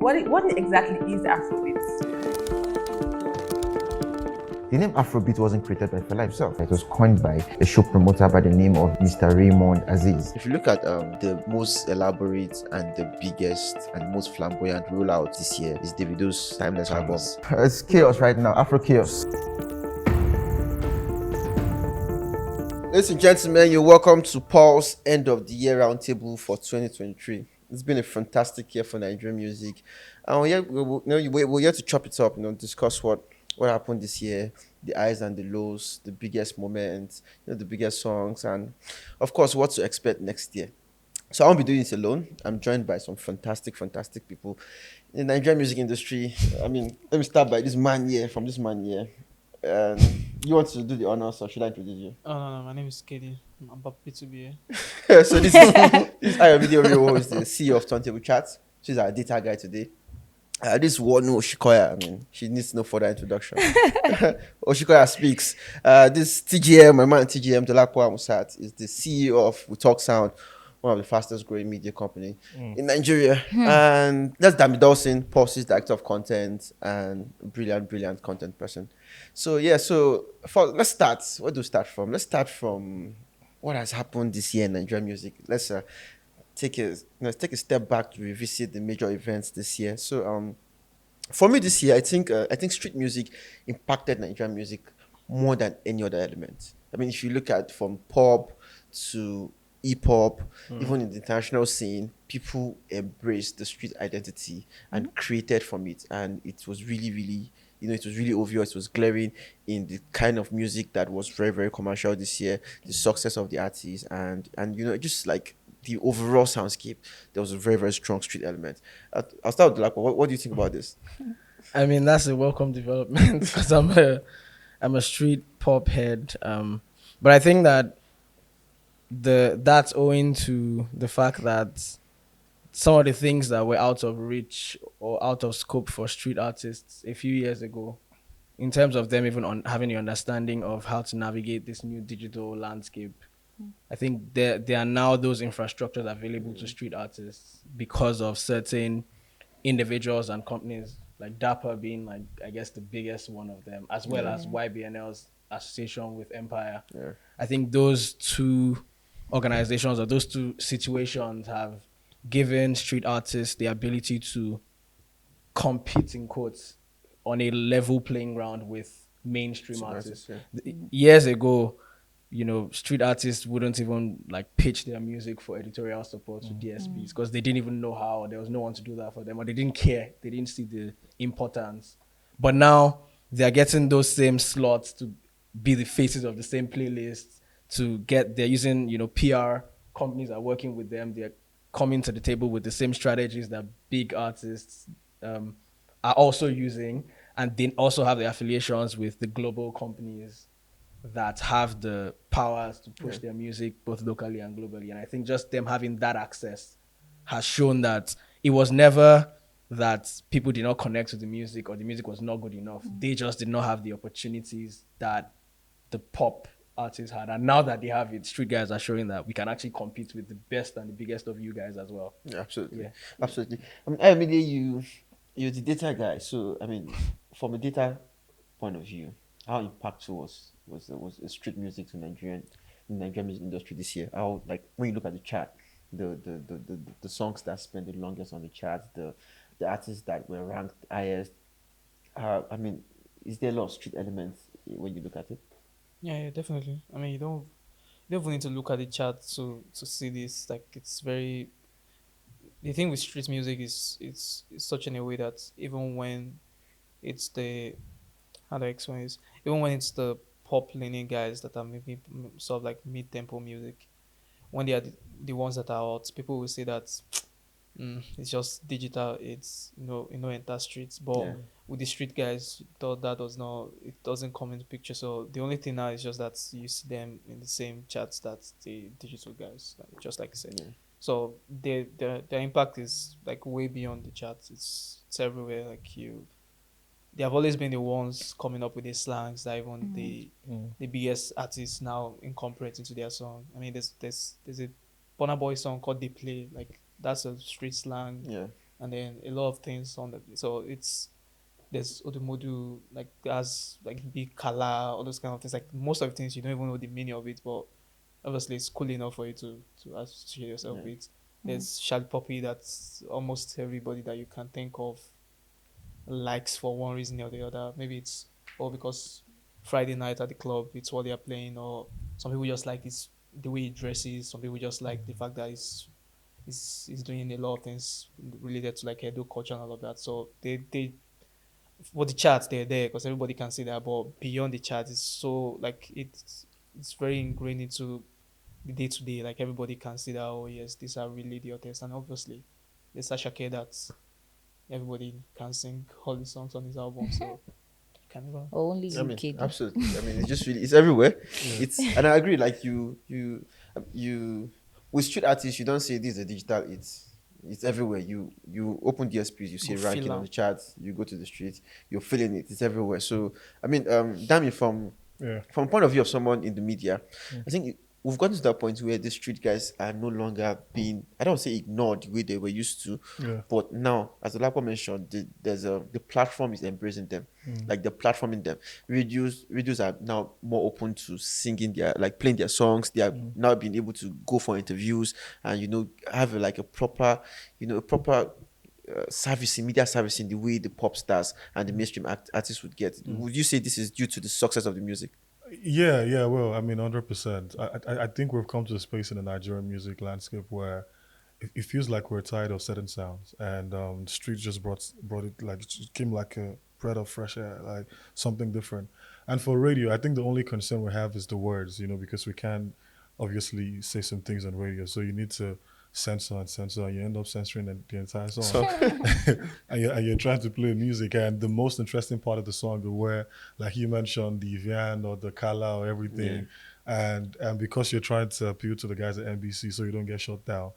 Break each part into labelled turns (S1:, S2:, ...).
S1: what exactly is Afrobeats?
S2: The name Afrobeat wasn't created by Fela himself. It was coined by a show promoter by the name of Mr. Raymond Aziz. If you look at the most elaborate and the biggest and most flamboyant rollout this year is Davido's Timeless album. It's chaos right now, Afro chaos. Ladies and gentlemen, you're welcome to Paul's End of the Year Roundtable for 2023. It's been a fantastic year for Nigerian music. And we're here to chop it up, discuss what happened this year, the highs and the lows, the biggest moments, the biggest songs, and of course, what to expect next year. So I won't be doing this alone. I'm joined by some fantastic people in the Nigerian music industry. I mean, let me start by this man here, from this man here. You want to do the honors, or should I introduce you?
S3: Oh, no, my name is Kedi. I'm happy to be here.
S1: So this is our video review, who is the CEO of Turntable Chat. She's our data guy today. This one Oshikoya, I mean, she needs no further introduction. Oshikoya speaks. This TGM, my man TGM, Delakwa Musat, is the CEO of We Talk Sound, one of the fastest growing media company in Nigeria. And that's Dami Dawson, Pulse's director of content and brilliant content person. So let's start. Where do we start from? Let's start from what has happened this year in Nigerian music. Let's take a step back to revisit the major events this year. So for me this year, I think street music impacted Nigerian music more than any other element. I mean, if you look at from pop to hip hop, even in the international scene, people embraced the street identity and created from it, and it was really it was really obvious. It was glaring in the kind of music that was very, very commercial this year, the success of the artists, and just like the overall soundscape. There was a very, very strong street element. I'll start with Lakwa. What do you think about this?
S3: I mean, that's a welcome development because I'm a street pop head. But I think that that's owing to the fact that some of the things that were out of reach or out of scope for street artists a few years ago, in terms of them even having the understanding of how to navigate this new digital landscape, I think there are now those infrastructures available to street artists because of certain individuals and companies, like Dapper being, like, I guess, the biggest one of them, as well as YBNL's association with Empire.
S1: Yeah.
S3: I think those two organizations or those two situations have given street artists the ability to compete, in quotes, on a level playing ground with mainstream artists. Years ago, street artists wouldn't even like pitch their music for editorial support to DSPs because they didn't even know how, or there was no one to do that for them, or they didn't care. They didn't see the importance. But now they're getting those same slots to be the faces of the same playlists, they're using, PR companies are working with them. They're coming to the table with the same strategies that big artists are also using. And they also have the affiliations with the global companies that have the powers to push their music both locally and globally. And I think just them having that access has shown that it was never that people did not connect with the music or the music was not good enough. They just did not have the opportunities that the pop artists had. And now that they have it, street guys are showing that we can actually compete with the best and the biggest of you guys as well.
S1: Yeah, absolutely.
S3: Yeah.
S1: Absolutely. I mean, you're the data guy. So, I mean, from a data point of view, how impactful was street music to Nigerian music industry this year? How, like, when you look at the chart, the songs that spent the longest on the charts, the artists that were ranked highest, I mean, is there a lot of street elements when you look at it?
S3: Yeah, definitely. I mean, you don't even need to look at the chart to see this. Like, it's very. The thing with street music is it's such in a way that even when it's the how do I explain this? Even when it's the pop leaning guys that are maybe sort of like mid tempo music, when they are the ones that are out, people will say that it's just digital. It's enter streets, but with the street guys, that does not, it doesn't come into picture. So the only thing now is just that you see them in the same chats that the digital guys, like, just like I said.
S1: Yeah.
S3: So their impact is like way beyond the charts. It's everywhere. Like, they have always been the ones coming up with these slangs that even the biggest artists now incorporate into their song. I mean, there's a Burna Boy song called "They Play." Like, that's a street slang.
S1: Yeah.
S4: and then a lot of things on the. So it's there's Odumodu, like there's like big Kala, all those kind of things. Like most of the things you don't even know the meaning of it, but obviously it's cool enough for you to associate yourself
S1: Yeah.
S4: with. There's Shallipopi, that's almost everybody that you can think of likes for one reason or the other. Maybe it's all because Friday night at the club, it's what they're playing, or some people just like his the way he dresses. Some people just like the fact that he's doing a lot of things related to like Edo culture and all of that. So they for the charts they're there because everybody can see that. But beyond the chart, it's so like it's very ingrained into the day to day. Like everybody can see that. Oh yes, these are really the artists, and obviously there's Asake that everybody can sing all the songs on his album. So you can never.
S2: Or only
S1: I
S2: you,
S1: mean,
S2: kid.
S1: absolutely. I mean, it's just really, it's everywhere.
S3: Yeah.
S1: And I agree. Like with street artists, you don't say this is a digital. It's everywhere. You open DSPs, you see
S4: Go
S1: a
S4: feel
S1: ranking on
S4: am.
S1: the charts. You go to the street, you're feeling it. It's everywhere. So I mean, damn it,
S3: Yeah.
S1: from point of view of someone in the media, I think we've gotten to that point where the street guys are no longer being, I don't say ignored the way they were used to,
S3: Yeah.
S1: but now, as the Lapo mentioned, the platform is embracing them, like the platform in them. Radios are now more open to singing their, like playing their songs. They are now being able to go for interviews and have like a proper, a proper servicing, media servicing, the way the pop stars and the mainstream artists would get. Would you say this is due to the success of the music?
S5: Yeah, yeah. Well, I mean, 100%. I think we've come to a space in the Nigerian music landscape where it feels like we're tired of certain sounds, and the street just brought it, like it just came like a breath of fresh air, like something different. And for radio, I think the only concern we have is the words, because we can't obviously say some things on radio, so you need to censor and censor, and you end up censoring the entire song.
S1: So
S5: And you're trying to play music, and the most interesting part of the song is where, like you mentioned, the Vian or the Kala or everything, and because you're trying to appeal to the guys at NBC so you don't get shut down,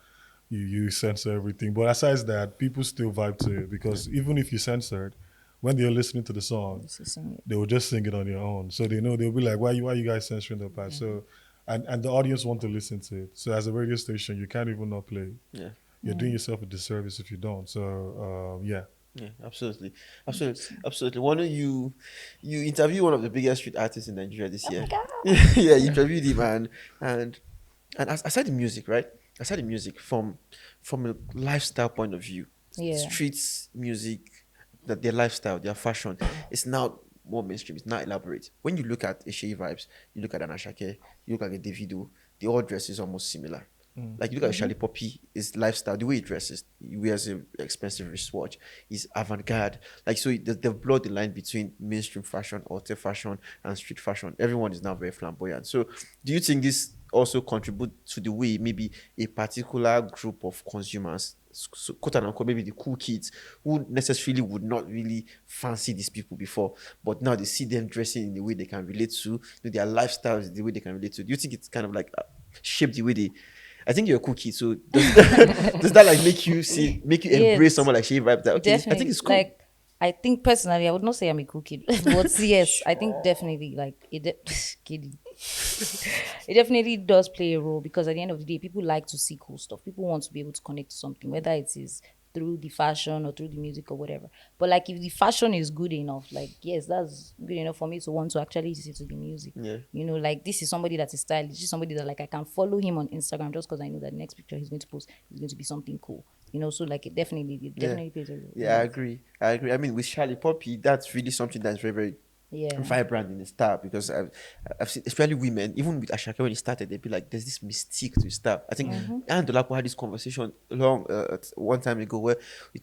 S5: you censor everything. But aside that, people still vibe to it because even if you censored, when they're listening to the song,
S2: This is it.
S5: they will just sing it on their own. So they know they'll be like, why you guys censoring the part? So and the audience want to listen to it. So as a radio station, you can't even not play.
S1: yeah.
S5: You're doing yourself a disservice if you don't. So yeah.
S1: Yeah, absolutely, absolutely. One of you interviewed one of the biggest street artists in Nigeria this year. Yeah, you interviewed him, and aside the music, right? Aside the music, from a lifestyle point of view,
S2: Yeah.
S1: streets music, that their lifestyle, their fashion, it's now more mainstream. It's not elaborate. When you look at Eshe vibes, you look at an Ashake, you look at a Davido, the all dress is almost similar. Like you look at Shallipopi, his lifestyle, the way he dresses, he wears an expensive wristwatch, he's avant-garde. Like so, they've blurred the line between mainstream fashion, haute fashion, and street fashion. Everyone is now very flamboyant. So, do you think this also contribute to the way maybe a particular group of consumers, so, quote unquote, maybe the cool kids who necessarily would not really fancy these people before, but now they see them dressing in the way they can relate to, their lifestyles, the way they can relate to. Do you think it's kind of like shaped the way they? I think you're a cool kid, so does that like make you
S2: Yes.
S1: embrace someone like Shea Vibe? That okay,
S2: Definitely.
S1: I think it's cool.
S2: Like, I think personally, I would not say I'm a cool kid, but yes, I think definitely like kidding. It definitely does play a role because at the end of the day, people like to see cool stuff. People want to be able to connect to something, whether it is through the fashion or through the music or whatever. But like, if the fashion is good enough, like yes, that's good enough for me to want to actually listen to the music.
S1: Yeah.
S2: Like this is somebody that is stylish. This is somebody that like I can follow him on Instagram just because I know that the next picture he's going to post is going to be something cool. So like it definitely plays a role.
S1: Yeah, I agree. I mean, with Shallipopi, that's really something that's very, very
S2: Yeah.
S1: vibrant in the style because I've seen, especially women, even with Ashake when he started, they'd be like, there's this mystique to his style. I think Anne Dolapo had this conversation one time ago where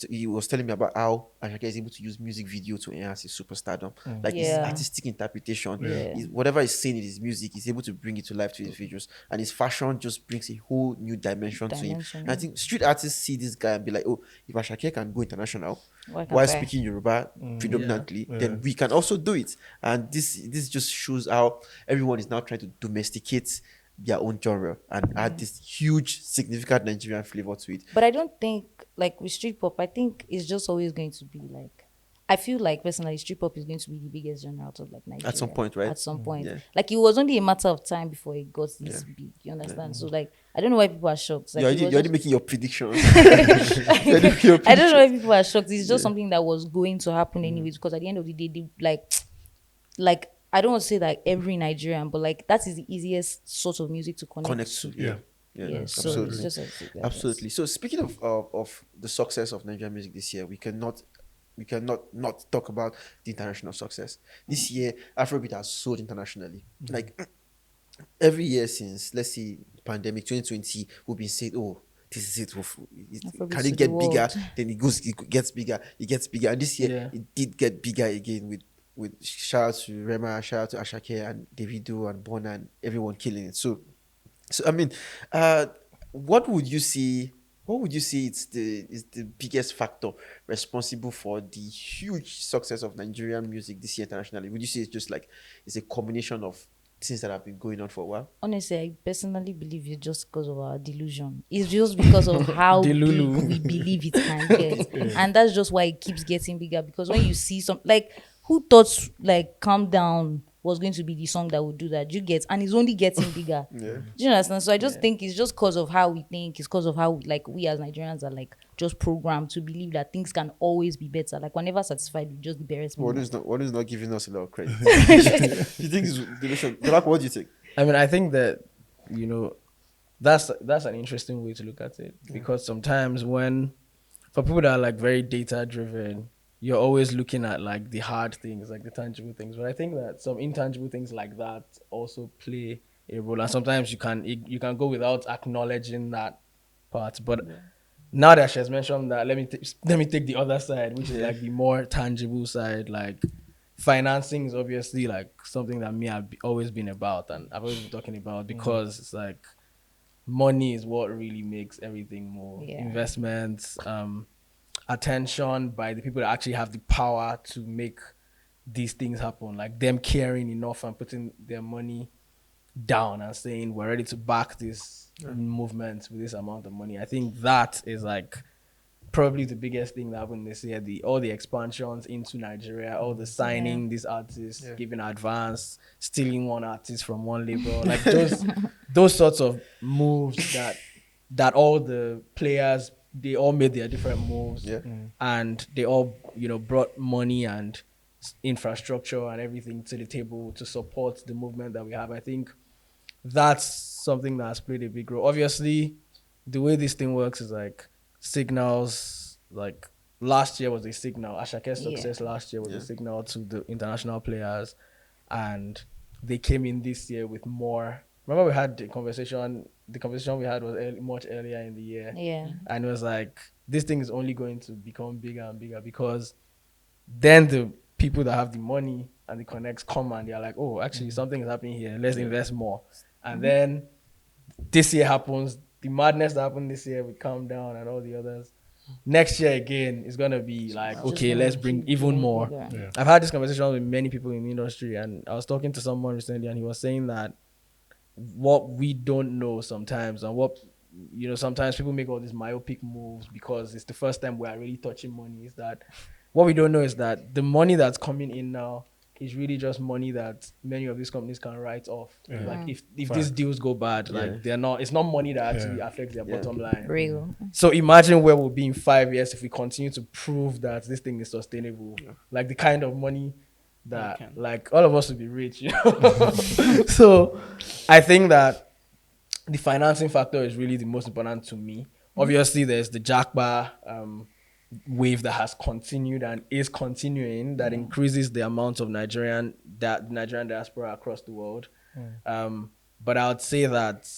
S1: he was telling me about how Ashake is able to use music video to enhance his superstardom. Like his
S2: Yeah.
S1: artistic interpretation,
S2: Yeah.
S1: whatever he's saying in his music, he's able to bring it to life to his videos. And his fashion just brings a whole new dimension to him.
S2: Dimension,
S1: And I think street artists see this guy and be like, oh, if Ashake can go international
S2: Why can't
S1: while
S2: I?
S1: speaking Yoruba predominantly, then we can also do it. And this just shows how everyone is now trying to domesticate their own genre and add this huge, significant Nigerian flavor to it.
S2: But I don't think like with street pop, I think it's just always going to be like
S6: I feel like personally, street pop is going to be the biggest genre out of like Nigeria
S2: At some point, right?
S6: At some point,
S2: Yeah.
S6: like it was only a matter of time before it got this big. You understand? So like, I don't know why people are shocked. Like,
S2: You're already making your predictions. You're already
S6: I
S2: making your
S6: don't know why
S2: predictions.
S6: people are shocked. It's just something that was going to happen anyways. Because at the end of the day, they, like I don't want to say that every Nigerian, but like that is the easiest sort of music to connect
S2: Connect to,
S6: to.
S2: yeah.
S6: Yeah, so
S2: absolutely.
S6: it's just like that.
S2: Absolutely. So speaking of the success of Nigerian music this year, we cannot not talk about the international success. This year, Afrobeat has sold internationally. Like every year since, let's say, pandemic 2020, we've been saying, oh, this is it.
S6: Afrobeat
S2: Can
S6: to
S2: it
S6: the
S2: get bigger?
S6: world.
S2: Then it gets bigger. It gets bigger. And this year,
S3: Yeah.
S2: it did get bigger again with shout out to Rema, shout out to Asake and Davido and Bona and everyone killing it. So I mean, uh, what would you say? What would you say is the biggest factor responsible for the huge success of Nigerian music this year internationally? Would you say it's just like it's a combination of things that have been going on for a while?
S6: Honestly, I personally believe it's just because of our delusion. It's just because of how big
S3: Delulu.
S6: we believe it can get. And that's just why it keeps getting bigger. Because when you see some, like, who thought, like, Calm Down was going to be the song that would do that? You get, and it's only getting bigger.
S2: Yeah.
S6: Do you understand? So I just think it's just because of how we think. It's because of how, like, we as Nigerians are, like, just programmed to believe that things can always be better. Like, we're never satisfied with just the barest
S2: What
S6: minimum.
S2: is not giving us a lot of credit? You think it's delusion? Black, what do you think?
S3: I mean, I think that, you know, that's an interesting way to look at it, because sometimes when, for people that are like very data driven, you're always looking at like the hard things, like the tangible things. But I think that some intangible things like that also play a role, and sometimes you can go without acknowledging that part. But now that she has mentioned that, let me take the other side, which is like the more tangible side. Like financing is obviously like something that I've always been about, and I've always been talking about, because it's like money is what really makes everything more.
S6: Yeah.
S3: Investments, attention by the people that actually have the power to make these things happen, like them caring enough and putting their money down and saying we're ready to back this movement with this amount of money. I think that is like probably the biggest thing that happened this year. All the expansions into Nigeria, all the signing these artists, giving advance, stealing one artist from one label, like those sorts of moves that all the players, they all made their different moves, and they all, you know, brought money and infrastructure and everything to the table to support the movement that we have. I think that's something that has played a big role. Obviously, the way this thing works is like signals. Like last year was a signal. Ashake's success last year was a signal to the international players, and they came in this year with more. Remember, we had the conversation. The conversation we had was much earlier in the year.
S6: Yeah.
S3: And it was like, this thing is only going to become bigger and bigger, because then the people that have the money and the connects come and they're like, oh, actually something is happening here. Let's invest more. And then this year happens, the madness that happened this year with Calm Down and all the others. Next year again is gonna be like, okay, let's bring even more.
S6: Yeah.
S3: I've had this conversation with many people in the industry, and I was talking to someone recently, and he was saying that what we don't know sometimes, and what, you know, sometimes people make all these myopic moves because it's the first time we are really touching money, is that what we don't know is that the money that's coming in now is really just money that many of these companies can write off. Like if these deals go bad, like it's not money that actually affects their bottom line.
S6: Real.
S3: So imagine where we'll be in 5 years if we continue to prove that this thing is sustainable. Like the kind of money that like all of us will be rich, you know. So I think that the financing factor is really the most important to me. Obviously, there's the Jackba wave that has continued and is continuing, that increases the amount of Nigerian diaspora across the world. But I would say that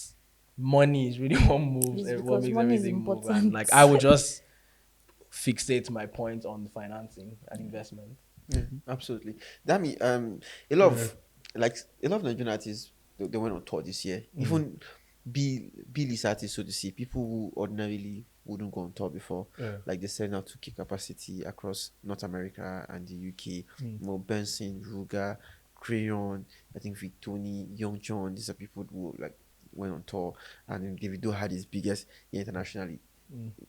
S3: money is really what moves,
S6: It's
S3: what
S6: because
S3: makes
S6: money is
S3: everything move. And
S6: important.
S3: like I would just fixate my point on the financing and investment.
S2: Yeah, absolutely. Dami, a lot of Nigerian artists, they went on tour this year. Even B-list artists, so to see, people who ordinarily wouldn't go on tour before, like they send out 2K capacity across North America and the UK. Mo Benson, Ruga, Crayon, I think Victoni, Young John. These are people who like went on tour, and then Davido had his biggest year internationally.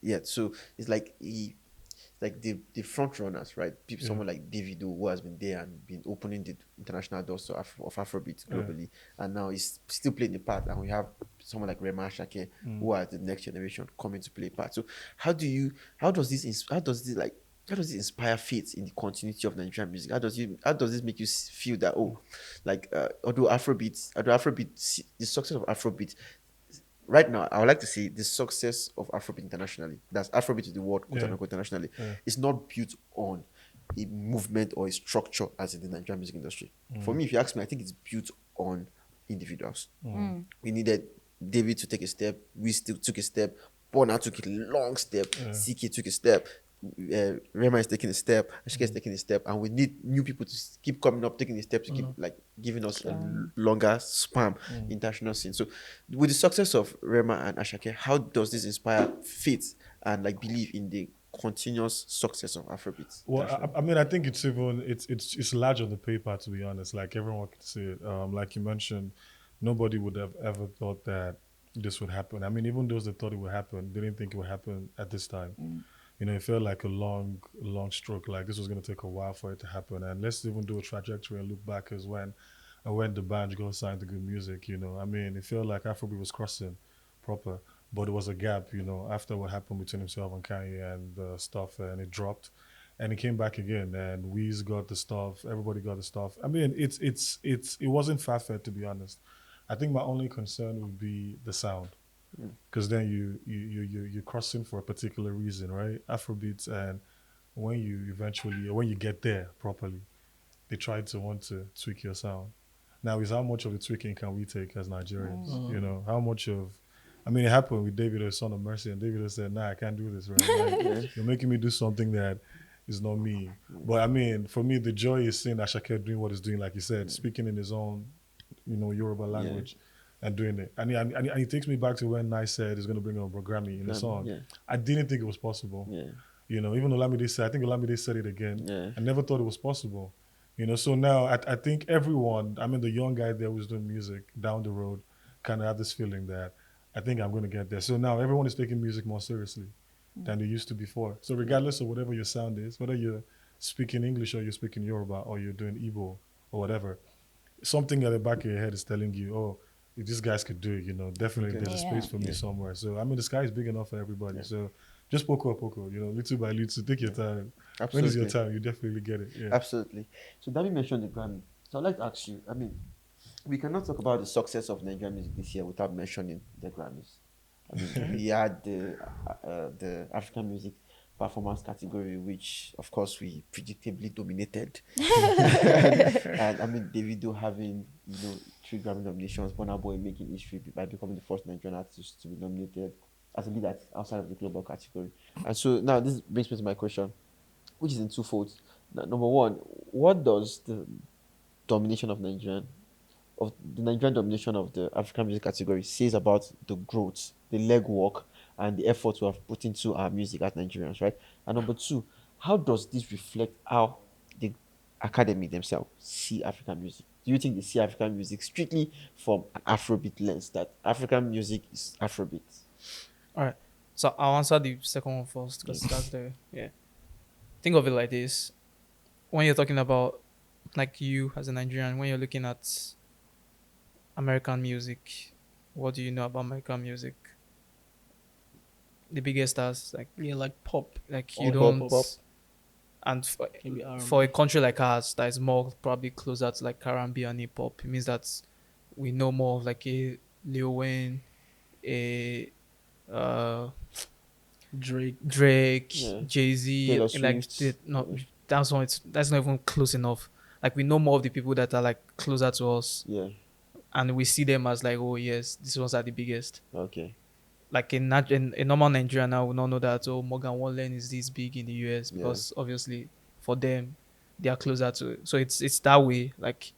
S2: Yeah, so it's like like the front runners, right? People, someone like Davido, who has been there and been opening the international doors to of Afrobeat globally, and now he's still playing the part. And we have someone like Rema Asake, who are the next generation coming to play a part. So how does this inspire faith in the continuity of Nigerian music? How does this make you feel that, although Afrobeat, the success of Afrobeat right now, I would like to say the success of Afrobeat internationally, that's Afrobeat to the world, quote unquote, internationally, is not built on a movement or a structure as in the Nigerian music industry. For me, if you ask me, I think it's built on individuals. We needed David to take a step, we still took a step, Bona took a long step, CK took a step, Rema is taking a step, Ashika is taking a step, and we need new people to keep coming up, taking a step to keep like giving us a longer span international scene. So, with the success of Rema and Ashake, how does this inspire faith and like belief in the continuous success of Afrobeats?
S5: Well, I mean, I think it's large on the paper, to be honest. Like everyone can see it. Like you mentioned, nobody would have ever thought that this would happen. I mean, even those that thought it would happen, they didn't think it would happen at this time. You know, it felt like a long stroke. Like this was going to take a while for it to happen. And let's even do a trajectory and look back as when the band got signed to Good Music. You know, I mean, it felt like Afrobeat was crossing proper, but there was a gap. You know, after what happened between himself and Kanye and stuff, and it dropped, and it came back again. And Weez got the stuff. Everybody got the stuff. I mean, it wasn't far-fetched, to be honest. I think my only concern would be the sound. Because then you're crossing for a particular reason, right? Afrobeats, and when you get there properly, they try to want to tweak your sound. Now, is how much of the tweaking can we take as Nigerians? You know, how much of, I mean, it happened with David, Son of Mercy, and David said, "Nah, I can't do this, right? Like, you're making me do something that is not me." But I mean, for me, the joy is seeing Ashake doing what he's doing, like you said, speaking in his own, Yoruba language. And doing it. And he takes me back to when Nice said he's going to bring up a Grammy in the song. Yeah. I didn't think it was possible. Yeah. You know, even Olamide said, I think Olamide said it again. Yeah. I never thought it was possible. You know, so now I think everyone, I mean, the young guy there who's doing music down the road kind of have this feeling that I think I'm going to get there. So now everyone is taking music more seriously than they used to before. So regardless of whatever your sound is, whether you're speaking English or you're speaking Yoruba or you're doing Igbo or whatever, something at the back of your head is telling you, oh, if these guys could do it, you know, definitely there's a space for me somewhere. So, I mean, the sky is big enough for everybody. Yeah. So, just poco, you know, little by little, take your time. Absolutely. When it's your time, you definitely get it. Yeah.
S2: Absolutely. So, Dami mentioned the Grammy. So, I'd like to ask you, I mean, we cannot talk about the success of Nigerian music this year without mentioning the Grammys. I mean, we had the African music performance category, which of course we predictably dominated. and I mean, Davido having 3 Grammy nominations, Burna Boy making history by becoming the first Nigerian artist to be nominated as a lead artist outside of the global category. And so now this brings me to my question, which is in two folds. Number one, what does the Nigerian domination of the African music category says about the growth, the legwork, and the effort we have put into our music as Nigerians, right? And number two, how does this reflect how the academy themselves see African music? Do you think they see African music strictly from an Afrobeat lens, that African music is Afrobeat?
S4: All right. So I'll answer the second one first because that's think of it like this. When you're talking about, like, you as a Nigerian, when you're looking at American music, what do you know about American music? The biggest stars,
S3: like pop,
S4: like you don't pop. And for a country like ours that is more probably closer to like R&B and hip hop, it means that we know more of like a Lil Wayne, a Drake, Jay-Z, that's not even close enough. Like, we know more of the people that are like closer to us, and we see them as like, oh yes, these ones are the biggest.
S2: Okay.
S4: Like a normal Nigerian now will not know that, oh, Morgan Wallen is this big in the US, because obviously for them they are closer to it. So it's that way. Like,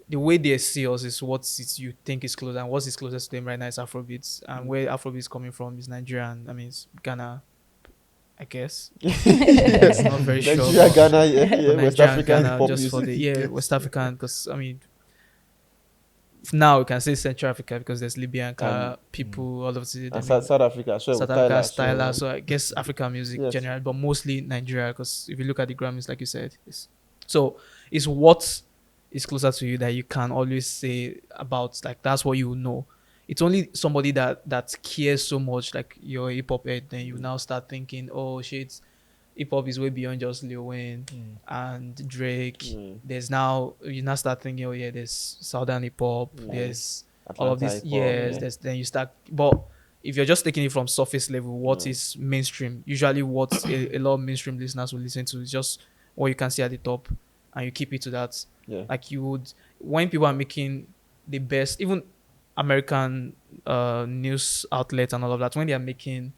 S4: the way they see us is what you think is closer, and what is closest to them right now is Afrobeats, and where Afrobeats coming from is Nigerian. I mean, it's Ghana, I guess. It's not very sure.
S2: Nigeria, Ghana, West African
S4: Ghana,
S2: pop
S4: just
S2: music.
S4: for the West African, because I mean, now we can say Central Africa because there's Libyan
S1: And-
S4: people, all of the
S1: And
S4: I mean,
S1: South Africa, so
S4: South
S1: with
S4: Africa,
S1: Tyler,
S4: Styler. So I guess African music
S1: Yes.
S4: generally, but mostly Nigeria. Because if you look at the Grammys, like you said, so it's what is closer to you that you can always say about. Like that's what you know. It's only somebody that cares so much, like your hip hop head, then you now start thinking, oh shit, hip hop is way beyond just Lil Wayne and Drake.
S1: Mm.
S4: There's now you now start thinking, oh yeah, there's Southern hip hop, there's all of
S1: Atlanta
S4: this.
S1: hip hop,
S4: Yes,
S1: yeah.
S4: there's then you start. But if you're just taking it from surface level, what is mainstream? Usually, what a lot of mainstream listeners will listen to is just what you can see at the top, and you keep it to that.
S1: Yeah.
S4: Like you would when people are making the best, even American news outlets and all of that, when they are making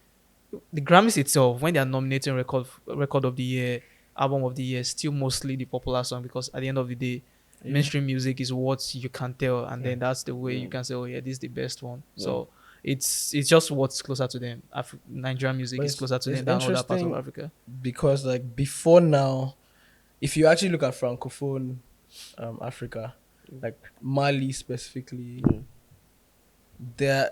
S4: the Grammys itself, when they are nominating record of the year, album of the year, still mostly the popular song because at the end of the day, mainstream music is what you can tell, and then that's the way you can say, oh yeah, this is the best one. So it's just what's closer to them. Nigerian music
S3: But
S4: is closer to
S3: it's
S4: them than other parts of
S3: interesting
S4: Africa.
S3: because like before now, if you actually look at francophone Africa, like Mali specifically, there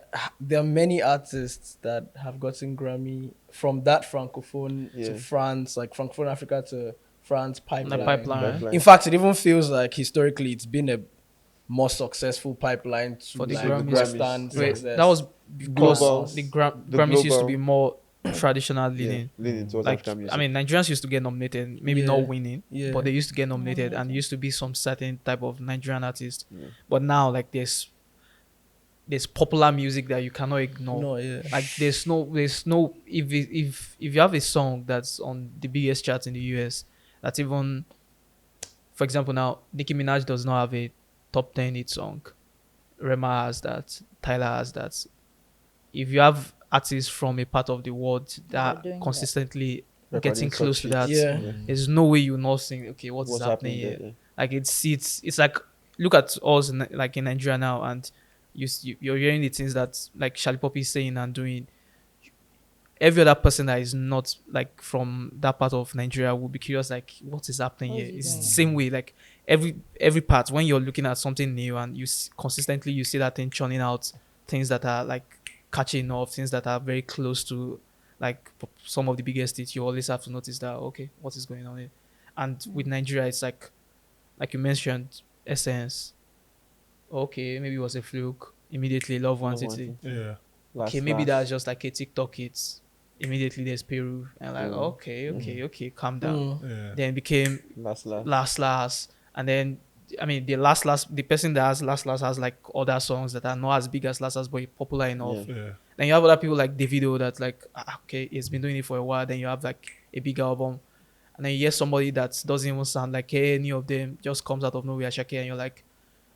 S3: are many artists that have gotten Grammy from that francophone to France, like francophone Africa to France pipeline.
S4: The pipeline.
S3: In fact, it even feels like historically it's been a more successful pipeline to
S4: For the
S3: like
S4: Grammys.
S3: Western
S4: Wait,
S3: success.
S4: that was because
S1: Global.
S4: the
S1: The
S4: Grammys used to
S1: global.
S4: be more traditional leaning.
S1: Leaning towards
S4: Like
S1: African music.
S4: I mean, Nigerians used to get nominated, maybe
S3: Yeah.
S4: not winning,
S3: Yeah.
S4: but they used to get nominated, and used to be some certain type of Nigerian artist. But now, like there's popular music that you cannot ignore.
S3: No, yeah.
S4: Like there's no if you have a song that's on the biggest charts in the US, that's even, for example, now Nicki Minaj does not have a top 10 hit song. Rema has that. Tyler has that. If you have artists from a part of the world that
S6: doing that.
S4: consistently
S1: Recording
S4: getting close to
S1: such
S4: that,
S1: hits.
S3: Yeah.
S4: there's no way you not think, okay, what's
S1: What's
S4: happening
S1: happening
S4: here?
S1: there, yeah.
S4: Like it's like look at us like in Nigeria now, and you're hearing the things that like Shallipopi is saying and doing. Every other person that is not like from that part of Nigeria will be curious, like what is happening
S6: What
S4: here?
S6: is he
S4: It's
S6: doing?
S4: the same way, like every part when you're looking at something new and you consistently you see that thing churning out things that are like catchy enough, things that are very close to like some of the biggest hits. You always have to notice that, okay, what is going on here? And with Nigeria, it's like you mentioned, Essence. Okay, maybe it was a fluke. Immediately, Love
S1: Love
S4: 1city.
S5: Yeah.
S4: Okay, maybe that's just like a TikTok hit. Immediately there's Peru, and like okay, calm down.
S5: Yeah.
S4: Then became last, and then I mean the last the person that has last has like other songs that are not as big as last but popular enough.
S5: Yeah.
S4: Then you have other people like Davido that like okay, he's been doing it for a while. Then you have like a big album, and then you hear somebody that doesn't even sound like any of them, just comes out of nowhere, Asake, and you're like,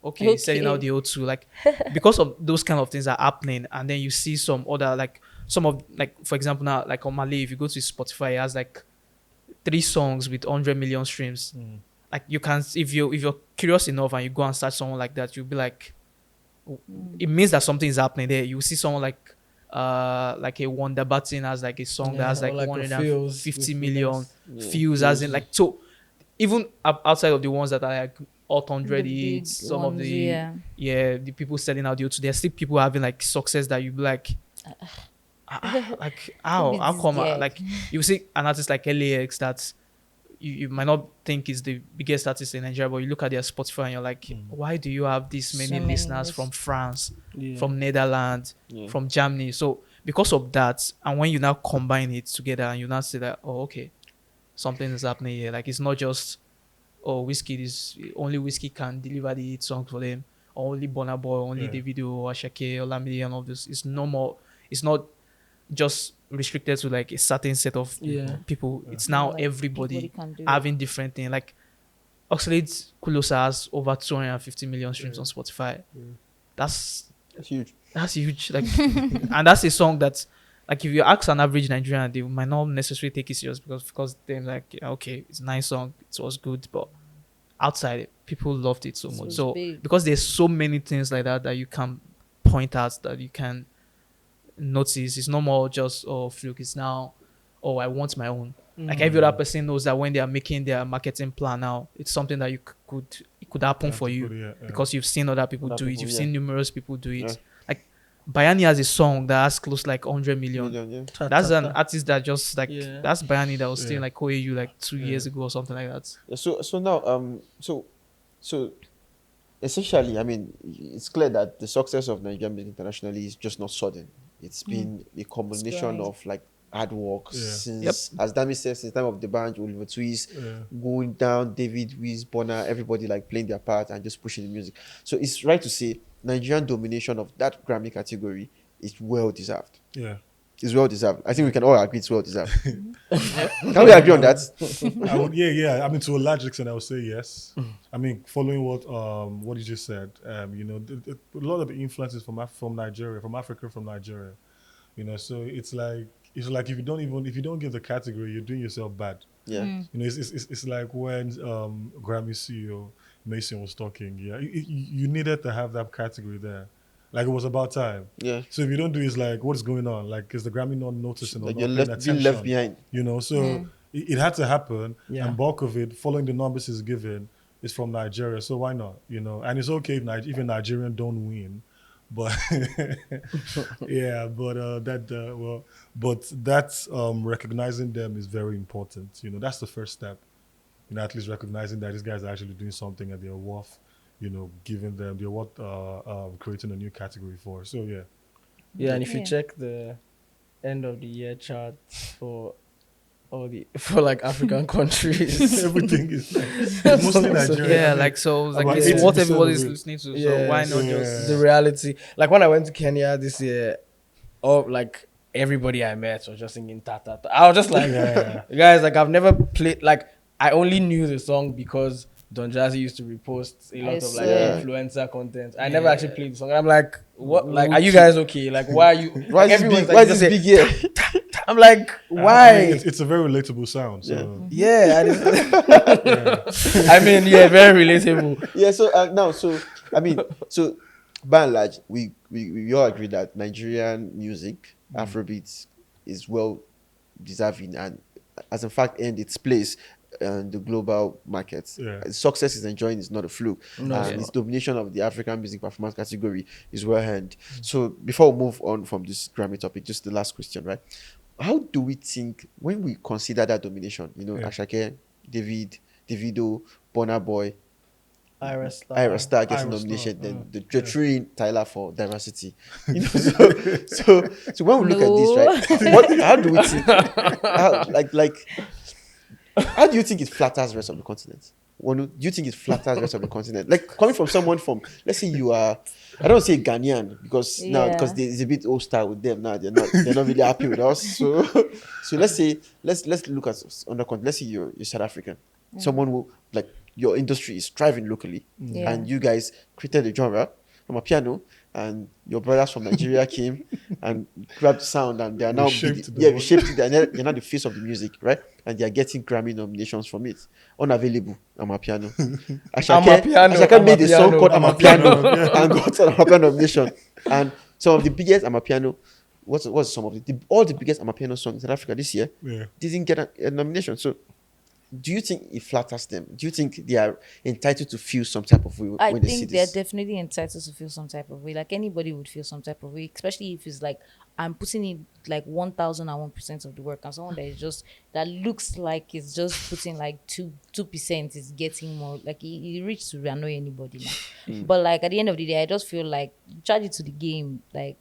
S4: okay, he's selling out the O2, like because of those kind of things are happening. And then you see some other like some of like, for example, now like on Malay, if you go to Spotify, it has like 3 songs with 100 million streams. Like you can, if you're curious enough and you go and search someone like that, you'll be like, it means that something is happening there. You see someone like a Wonder Button has like a song that has
S3: or
S4: like
S3: a
S4: 150
S3: Feels
S4: million
S3: with
S4: views, as in like, so even outside of the ones that are like Hot 100
S6: The big
S4: hits, some of
S6: ones,
S4: the the people selling out the O2, there's still people having like success that you be like, like how
S6: This
S4: come
S6: guy.
S4: like you see an artist like LAX that you might not think is the biggest artist in Nigeria, but you look at their Spotify and you're like, why do you have this many
S6: many
S4: listeners
S6: lis-
S4: from France,
S3: Yeah.
S4: from Netherlands, from Germany? So because of that, and when you now combine it together and you now say that, oh okay, something is happening here. Like it's not just Whiskey is only Whiskey can deliver the hit song for them, or only Burna Boy, only Davido, or Asake, or Olamide, and all this. It's no more. It's not just restricted to like a certain set of people. It's now
S6: Like,
S4: everybody
S6: can do it.
S4: having different things. Like Oxlade Kulosa has over 250 million streams on Spotify. That's
S1: huge.
S4: That's huge. Like, and that's a song that, like, if you ask an average Nigerian, they might not necessarily take it serious because they're like, yeah, okay, it's a nice song, it was good, but outside, people loved it so much.
S6: it's
S4: So
S6: big.
S4: because there's so many things like that you can point out, that you can notice. It's no more just fluke. It's now, I want my own. Like every other person knows that when they are making their marketing plan now, it's something that you could could happen
S5: Yeah,
S4: for
S5: to
S4: you
S5: put it, yeah.
S4: because you've seen other people
S1: Other
S4: do it.
S1: people,
S4: You've
S1: yeah.
S4: seen numerous people do it.
S1: Yeah.
S4: Like Bayani has a song that has close like 100 million.
S1: Million, yeah.
S4: That's an artist that just like
S3: Yeah.
S4: that's Bayani that was still
S5: Yeah.
S4: like OAU like 2 years
S5: Yeah.
S4: ago or something like that.
S1: Yeah, so now so essentially, I mean, it's clear that the success of Nigerian music internationally is just not sudden. It's been a combination
S6: growing.
S1: of like hard work
S5: Yeah.
S1: since, as Dami says, since the time of the band, Oliver Twist,
S5: Yeah.
S1: going down, David, Wiz, Bonner, everybody like playing their part and just pushing the music. So it's right to say Nigerian domination of that Grammy category is well deserved.
S5: Yeah.
S1: It's well deserved. I think we can all agree it's well deserved. Can we agree on that?
S5: I would, yeah. I mean, to a large extent, I would say yes. I mean, following what you just said, you know, a lot of the influences from Nigeria, from Africa, from Nigeria, you know. So it's like if you don't give the category, you're doing yourself bad.
S1: Yeah.
S6: Mm.
S5: You know, it's like when Grammy CEO Mason was talking. Yeah, you needed to have that category there. Like it was about time.
S1: Yeah.
S5: So if you don't do it, it's like, what's going on? Like, is the Grammy not noticing or
S1: Like
S5: not
S1: you're
S5: paying
S1: left,
S5: attention?
S1: being left behind.
S5: You know, so it had to happen.
S3: Yeah.
S5: And bulk of it, following the numbers is given, is from Nigeria. So why not? You know, and it's okay if even Nigerian don't win, but yeah, but that's recognizing them is very important. You know, that's the first step. You know, at least recognizing that these guys are actually doing something and they're worth, you know, giving them, they're worth creating a new category for. So yeah.
S3: Yeah, and if you
S6: Yeah.
S3: check the end of the year chart for like African countries,
S5: Everything is it's mostly Nigeria.
S4: Yeah,
S5: I mean,
S4: like so like
S5: about
S4: it's
S5: 80%
S4: what
S5: of
S4: everybody's
S5: it.
S4: listening to. So
S3: Yeah,
S4: why not
S5: yeah.
S4: just
S3: the reality. Like when I went to Kenya this year, like everybody I met was just singing ta ta ta. I was just like,
S5: Yeah.
S3: guys, like I've never played. Like I only knew the song because Don Jazzy used to repost a lot
S6: I
S3: of like
S1: swear.
S3: influencer content. I never
S4: Yeah.
S3: actually played the song. And I'm like, what? Like, are you guys okay? Like, why are you?
S1: Why
S3: like,
S1: is this
S3: everyone's
S1: big?
S3: like,
S1: Why is
S3: just
S1: this
S3: say,
S1: big here?
S3: I'm like, why?
S5: I mean, it's a very relatable sound. So
S3: Yeah, and I mean, yeah, very relatable.
S1: Yeah. So now, I mean, so by and large, we all agree that Nigerian music, Afrobeats, is well deserving and, as in fact, earned its place in the global markets.
S5: Yeah.
S1: Success is enjoying is not a fluke,
S3: No,
S1: and
S3: it's
S1: its
S3: not.
S1: domination of the African music performance category is well earned. So before we move on from this Grammy topic, just the last question, right? How do we think when we consider that domination? You know,
S5: Yeah.
S1: Asake, Davido, Burna Boy,
S3: Ira Star.
S1: Ira Star getting
S5: Ira
S1: nomination,
S5: Star,
S1: then the throwing in Tyler for diversity. You know, so when we look at this, right? How do we think? How do you think it flatters the rest of the continent? Do you think it flatters the rest of the continent? Like coming from someone from, let's say you are, I don't say Ghanaian because now
S6: Yeah.
S1: because it's a bit old style with them now. They're not really happy with us. So let's say let's look at on the continent. Let's say you're South African, someone who like your industry is thriving locally,
S6: Yeah.
S1: and you guys created a genre from a piano, and your brothers from Nigeria came and grabbed the sound, and they are now
S5: shaped the
S1: we
S5: world.
S1: shaped it. And they're now the face of the music, right? And they are getting Grammy nominations from it. Unavailable, Amapiano. Asake made a song called Amapiano and got an Amapiano nomination. And some of the biggest Amapiano, what's some of all the biggest Amapiano songs in South Africa this year
S5: yeah.
S1: didn't get a nomination. So, do you think it flatters them? Do you think they are entitled to feel some type of way
S6: I
S1: when they see
S6: think they're
S1: this?
S6: definitely entitled to feel some type of way. Like anybody would feel some type of way, especially if it's like I'm putting in like 1001% of the work, and someone that is just that looks like it's just putting like 2% is getting more. Like it reaches to annoy anybody now. But like at the end of the day, I just feel like charge it to the game. Like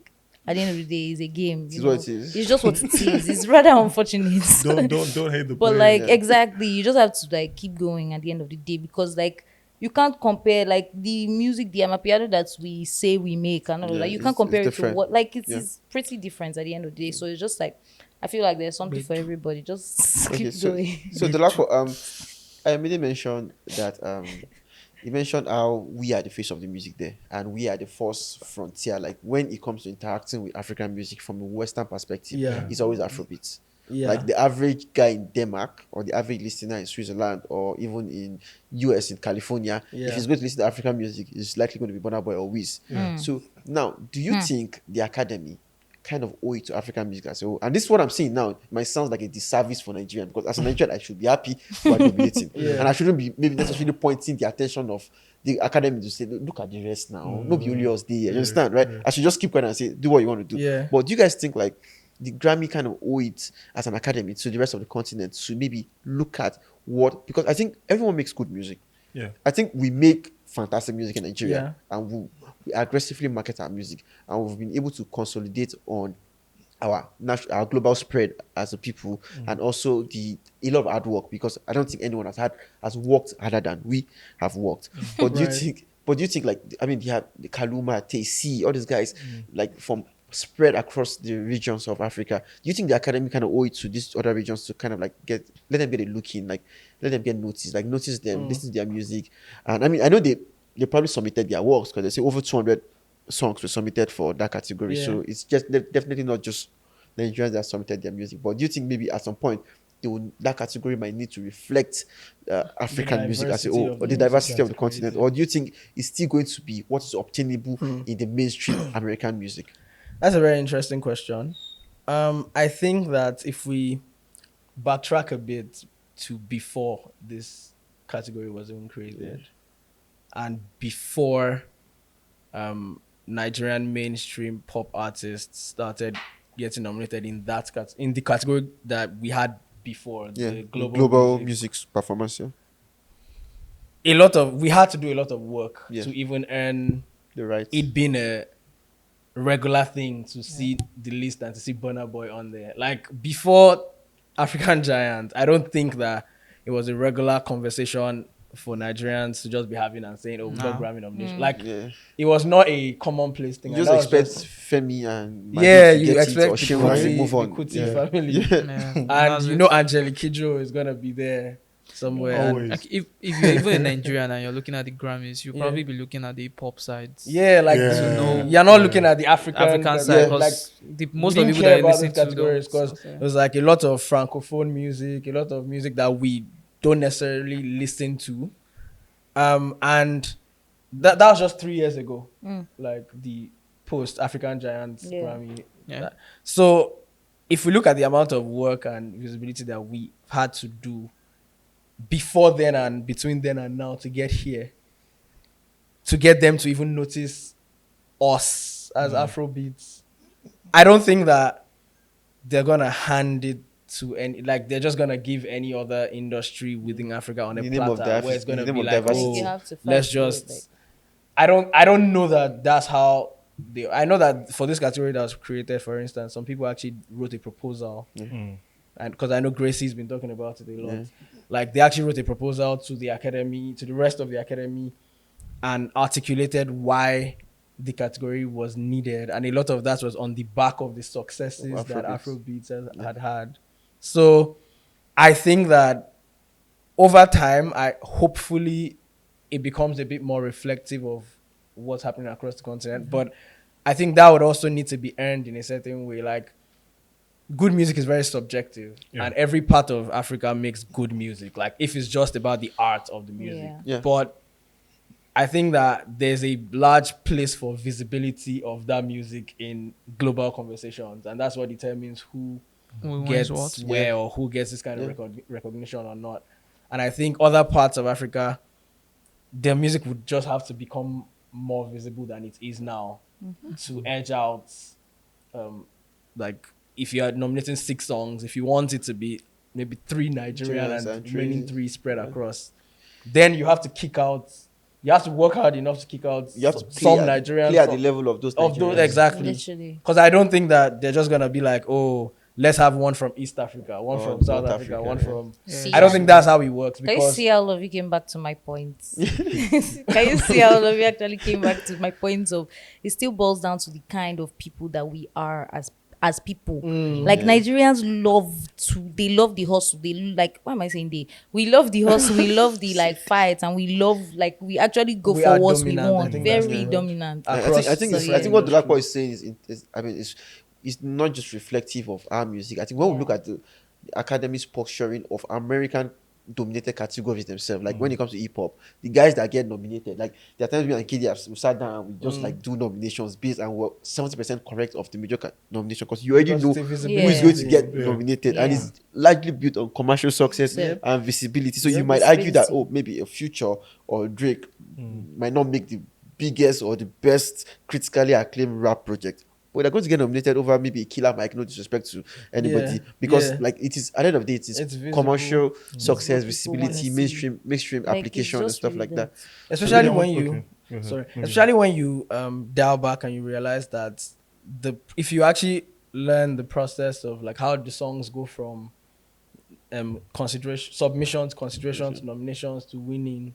S6: at the end of the day, it's a game.
S1: It's
S6: You
S1: what
S6: know?
S1: it is.
S6: It's just what it is. It's rather unfortunate.
S5: Don't hate the
S6: But
S5: player.
S6: like
S1: Yeah.
S6: exactly, you just have to like keep going at the end of the day, because like you can't compare like the music, the amapiano that we say we make and all
S1: Yeah,
S6: like you
S1: it's-
S6: can't compare
S1: it's
S6: it to
S1: different.
S6: what like
S1: Yeah.
S6: it's pretty different at the end of the day. So it's just like I feel like there's something for everybody. Just
S1: Okay,
S6: keep
S1: so,
S6: going.
S1: so the last one, I made mention that you mentioned how we are the face of the music there, and we are the first frontier. Like when it comes to interacting with African music from a Western perspective,
S3: Yeah.
S1: it's always Afrobeats.
S3: Yeah.
S1: Like the average guy in Denmark or the average listener in Switzerland or even in US in California,
S3: Yeah.
S1: if he's going to listen to African music, it's likely going to be Burna Boy or Wiz. So now, do you think the academy
S2: kind of owe it to African music as a whole. And this is what I'm saying now. It might sound like a disservice for Nigerian, because as a Nigerian, I should be happy for dominating. And I shouldn't be maybe necessarily pointing the attention of the academy to say, look at the rest now. No be only us there. You understand, right? I should just keep quiet and say, do what you want to do.
S3: Yeah.
S2: But do you guys think like the Grammy kind of owe it as an academy to the rest of the continent to maybe look at what, because I think everyone makes good music.
S5: Yeah.
S2: I think we make fantastic music in Nigeria, and we aggressively market our music, and we've been able to consolidate on our global spread as a people, and also a lot of hard work, because I don't think anyone has worked harder than we have worked. But do you think? But do you think, like, I mean, you have the Kaluma, Tesi, all these guys, like from spread across the regions of Africa. Do you think the academy kind of owe it to these other regions to kind of like let them get a look in, like let them get noticed, like notice them, listen to their music? And I mean, I know they probably submitted their works, because they say over 200 songs were submitted for that category.
S3: Yeah.
S2: So it's just definitely not just Nigerians that submitted their music. But do you think maybe at some point that category might need to reflect African music as a whole, or the diversity of the continent? Or do you think it's still going to be what is obtainable in the mainstream American music?
S3: That's a very interesting question. I think that if we backtrack a bit to before this category was even created, and before Nigerian mainstream pop artists started getting nominated in the category that we had before, the
S2: global music performance.
S3: We had to do a lot of work to even earn
S2: the right.
S3: It being a regular thing to see the list and to see Burna Boy on there. Like before African Giant, I don't think that it was a regular conversation for Nigerians to just be having and saying, "Oh, we got Grammy nomination." Like it was not a commonplace thing.
S2: You just expect Femi and
S3: you expect
S2: to move on.
S3: Kuti family, and you know Angelique Kidjo is gonna be there somewhere.
S5: Always.
S4: Like if you're even in Nigerian and you're looking at the Grammys, you'll probably be looking at the pop sides.
S3: You're not looking at the African
S4: side,
S3: like
S4: most
S3: we
S4: of the
S3: didn't
S4: people
S3: care
S4: that
S3: about
S4: listen
S3: these
S4: to
S3: categories because it was like a lot of francophone music, a lot of music that we don't necessarily listen to, and that was just 3 years ago, like the post African Giants Grammy. So if we look at the amount of work and visibility that we had to do before then and between then and now to get here, to get them to even notice us as Afrobeats, I don't think that they're gonna hand it to any, like they're just gonna give any other industry within Africa on a platter where it's gonna be like, let's just. I don't know that that's how they. I know that for this category that was created, for instance, some people actually wrote a proposal, and because I know Gracie's been talking about it a lot. Like they actually wrote a proposal to the academy, to the rest of the academy, and articulated why the category was needed, and a lot of that was on the back of the successes that Afrobeats had. So I think that over time, hopefully it becomes a bit more reflective of what's happening across the continent. But I think that would also need to be earned in a certain way. Like good music is very subjective, and every part of Africa makes good music. Like if it's just about the art of the music, but I think that there's a large place for visibility of that music in global conversations, and that's what determines who gets where or who gets this kind of recognition or not. And I think other parts of Africa, their music would just have to become more visible than it is now to edge out. Like if you are nominating 6 songs, if you want it to be maybe 3 Nigerian and remaining 3 spread across, then you have to kick out. You have to work hard enough to kick out some Nigerian.
S2: Clear the level of those Nigerians.
S3: Exactly. Because I don't think that they're just gonna be like, oh, let's have one from East Africa, one from South Africa, one from. I don't think that's how it works.
S6: Can you see how all of you came back to my points? Can you see how all of you actually came back to my points of it still boils down to the kind of people that we are as people. Nigerians they love the hustle. They like, why am I saying they? We love the hustle, we love the like fights, and we love we actually go for what we want. Very dominant.
S2: I think what Dolapo is saying is not just reflective of our music. I think when we look at the academy's posturing of American dominated categories themselves. Like when it comes to hip hop, the guys that get nominated, like there are times we and KD we sat down and we just like do nominations based on what 70% correct of the major nomination, because you already
S3: Because
S2: know
S3: it's a
S2: who is
S3: visibility
S2: going to
S3: thing.
S2: get
S5: Yeah.
S2: nominated, and
S6: Yeah.
S2: it's largely built on commercial success
S6: Yep.
S2: and visibility. So you
S6: Yep.
S2: might argue that
S6: Visibility.
S2: maybe a Future or Drake might not make the biggest or the best critically acclaimed rap project, but they're going to get nominated over maybe Killer Mike. No disrespect to anybody,
S3: Yeah,
S2: because
S3: yeah.
S2: like it is at the end of the day, it is
S3: It's visible.
S2: commercial
S6: It's
S2: success,
S6: what people wanna
S2: visibility,
S6: see.
S2: mainstream
S6: Like, it's
S2: application and
S6: just
S2: stuff
S6: really
S2: like that.
S3: Especially
S5: Yeah,
S3: when
S5: okay.
S3: you
S5: Go ahead.
S3: sorry,
S5: Mhm.
S3: especially when you dial back and you realize that if you actually learn the process of like how the songs go from consideration submissions, considerations, nominations to winning,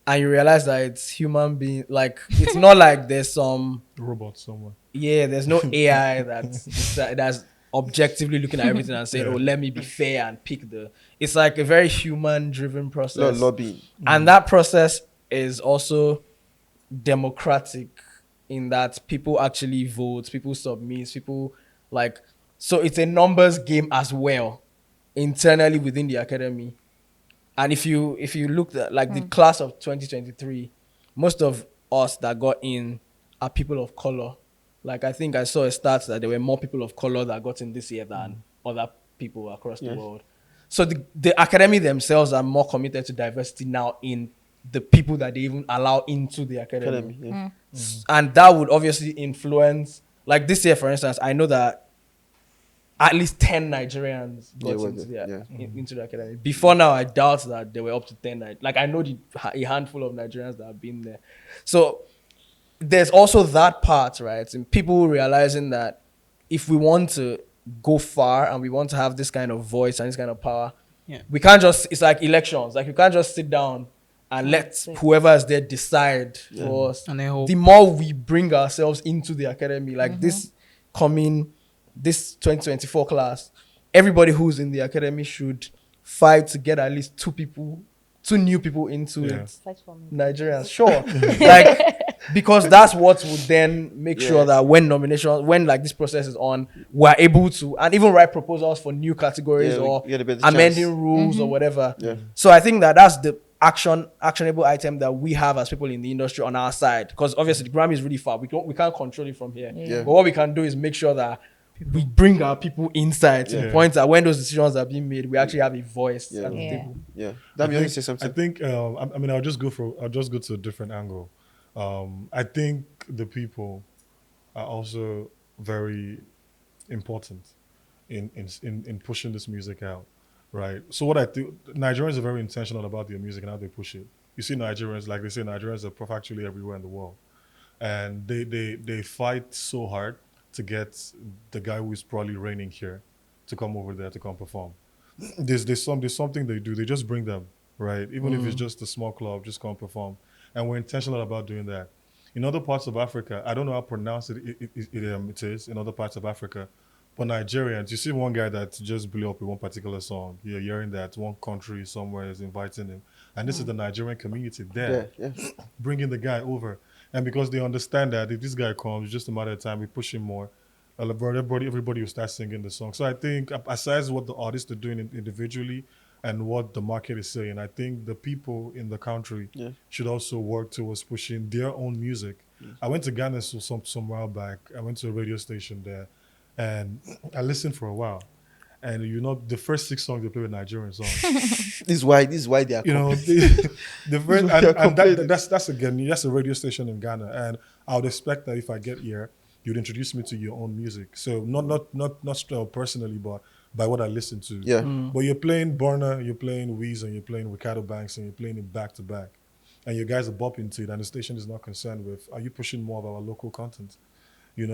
S3: and you realize that it's human being, like it's not like there's some
S5: Robot somewhere.
S3: there's no AI that's objectively looking at everything and saying,
S5: Yeah.
S3: oh, let me be fair and pick the. It's like a very human driven process.
S2: Lobbying.
S3: And that process is also democratic in that people actually vote, people submit, people like, so it's a numbers game as well internally within the academy. And if you look at like the class of 2023, most of us that got in are people of color. Like I think I saw a stat that there were more people of color that got in this year than other people across the world. So the academy themselves are more committed to diversity now in the people that they even allow into the academy.
S2: Yeah.
S3: And that would obviously influence, like this year, for instance, I know that at least 10 Nigerians got
S2: well,
S3: into, into the academy. Before now, I doubt that there were up to 10. Like, I know a handful of Nigerians that have been there. So, there's also that part, right? And people realizing that if we want to go far and we want to have this kind of voice and this kind of power,
S4: Yeah.
S3: we can't just, it's like elections. Like, you can't just sit down and let whoever is there decide for us.
S4: And then hope.
S3: The more we bring ourselves into the academy, like this 2024 class, everybody who's in the academy should fight to get at least two new people into
S5: Yeah.
S3: it.
S6: Fight for me.
S3: Nigerians, sure. Like, because that's what would then make sure that when like this process is on, we're able to, and even write proposals for new categories or
S2: get a better
S3: amending
S2: chance.
S3: rules or whatever.
S2: Yeah.
S3: So I think that's the actionable item that we have as people in the industry on our side. Because obviously the Grammy is really far. We can't control it from here.
S6: Yeah.
S3: But what we can do is make sure that we bring our people inside to the
S5: Yeah.
S3: point that when those decisions are being made, we actually have a voice
S2: Yeah.
S3: at the
S6: Yeah.
S3: table.
S2: Yeah. That means say
S5: I
S2: something.
S5: think I mean I'll just go to a different angle. I think the people are also very important in pushing this music out, right? So what I think, Nigerians are very intentional about their music and how they push it. You see Nigerians, like they say, Nigerians are actually everywhere in the world, and they fight so hard to get the guy who is probably reigning here to come over there to come perform. There's something they do. They just bring them, right? Even if it's just a small club, just come perform. And we're intentional about doing that. In other parts of Africa, I don't know how pronounced it is in other parts of Africa, but Nigerians, you see one guy that just blew up with one particular song. You're hearing that one country somewhere is inviting him. And this is the Nigerian community there,
S2: Yeah.
S5: bringing the guy over. And because they understand that if this guy comes, it's just a matter of time, we push him more. Everybody will start singing the song. So I think, aside what the artists are doing individually and what the market is saying, I think the people in the country should also work towards pushing their own music. I went to Ghana some while back. I went to a radio station there, and I listened for a while. And the first 6 songs they play were Nigerian songs.
S2: This is why they are
S5: The first,
S2: They're
S5: and
S2: complaining.
S5: that's a radio station in Ghana, and I would expect that if I get here, you'd introduce me to your own music. So not personally, but by what I listen to.
S2: Yeah.
S5: But you're playing Burna, you're playing Weez, and you're playing Ricardo Banks, and you're playing it back to back, and you guys are bopping to it, and the station is not concerned with, are you pushing more of our local content?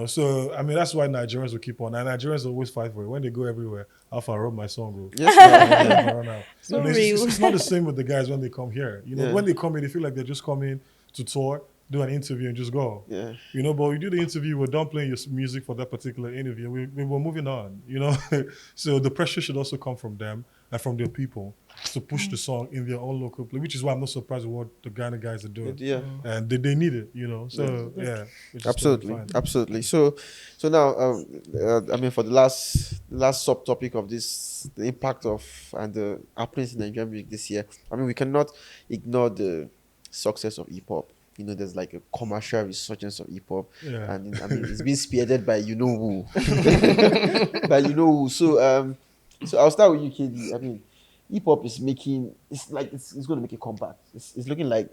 S5: So I mean that's why Nigerians will keep on. And Nigerians always fight for it. When they go everywhere, Alpha, I wrote my song, bro.
S2: Yes,
S5: I run out.
S6: So
S5: And
S6: real.
S5: it's not the same with the guys when they come here.
S2: Yeah.
S5: When they come in, they feel like they're just coming to tour, do an interview, and just go.
S2: Yeah.
S5: But we do the interview, we're done playing your music for that particular interview. We're moving on. So the pressure should also come from them. and from their people to push the song in their own local place, which is why I'm not surprised with what the Ghana guys are doing.
S2: Yeah.
S5: And they need it, you know. So which is totally
S2: Absolutely,
S5: fine.
S2: absolutely. So now, I mean, for the last subtopic of this, the impact of and the happenings in Nigerian music this year. I mean, we cannot ignore the success of hip hop. You know, there's like a commercial resurgence of hip hop,
S5: Yeah.
S2: and I mean, it's been spearheaded by you know who, by you know who. So I'll start with you, KD. I mean, hip hop is making it's going to make a comeback. It's looking like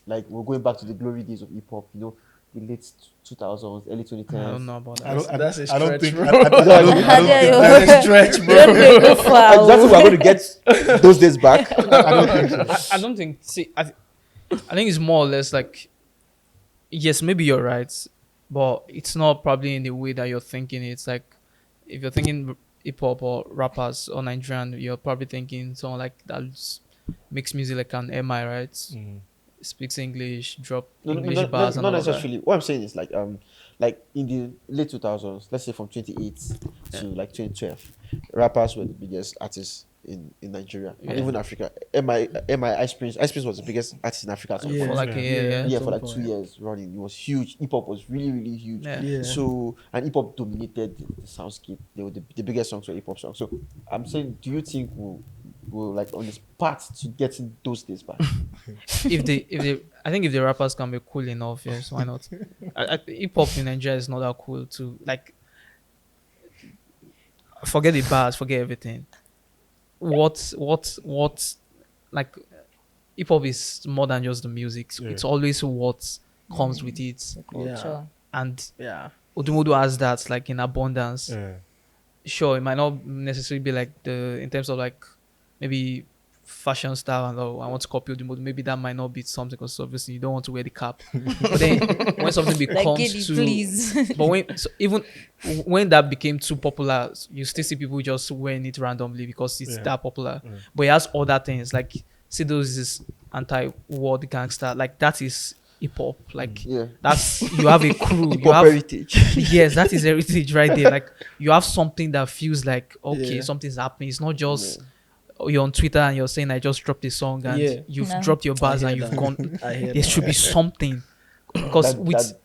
S2: we're going back to the glory days of hip hop. You know, the late 2000s, early 2010s.
S4: I don't know about that.
S3: That's a
S5: I don't
S3: stretch,
S5: think.
S3: bro.
S5: I don't think.
S3: That's a stretch, bro.
S6: Don't make no foul.
S2: Exactly, we're going to get those days back.
S5: I don't think so.
S4: I don't think. See, I think it's more or less like, yes, maybe you're right, but it's not probably in the way that you're thinking. It's like, if you're thinking hip hop or rappers or Nigerian, you're probably thinking someone like that makes music like an MI, right? Speaks English, drop English bars, and
S2: not
S4: all of that.
S2: necessarily. What I'm saying is like in the late 2000s, let's say from 28 to like 2012, rappers were the biggest artists in Nigeria and even Africa. Ice Prince was the biggest artist in Africa at some
S3: Yeah.
S2: point.
S4: For like a year,
S2: Yeah,
S3: at
S2: for
S3: some
S2: like 2
S3: point.
S2: years running. It was huge. Hip hop was really, really huge.
S4: Yeah.
S3: Yeah.
S2: So, and hip hop dominated the soundscape. They were the biggest songs were hip hop songs. So, I'm saying, do you think we'll like on this path to getting those days back?
S4: I think if the rappers can be cool enough, yes, why not? Hip hop in Nigeria is not that cool to like. Forget the bars, forget everything. What like hip hop is more than just the music.
S5: Yeah.
S4: It's always what comes with it,
S6: Culture.
S4: and
S3: Yeah.
S4: Odumodu has that like in abundance.
S5: Yeah.
S4: Sure, it might not necessarily be like in terms of like maybe fashion style and I want to copy Odumodu. Maybe that might not be something because obviously you don't want to wear the cap. But then when something
S6: Like,
S4: becomes
S6: Giddy,
S4: too,
S6: please.
S4: but even when that became too popular, you still see people just wearing it randomly because it's
S5: Yeah.
S4: that popular. But it has other things like see those is anti-war gangster, like that is hip hop. Like
S2: Yeah.
S4: that's you have a crew,
S2: Hip
S4: you
S2: hop
S4: have
S2: heritage.
S4: yes, that is heritage right there. Like you have something that feels like okay,
S3: Yeah.
S4: something's happening. It's not just you're on Twitter and you're saying I just dropped a song and
S3: Yeah.
S4: you've
S6: No.
S4: dropped your bars
S3: I
S4: and
S3: hear
S4: you've
S3: that.
S4: gone.
S3: I hear
S4: There
S3: that.
S4: should be something because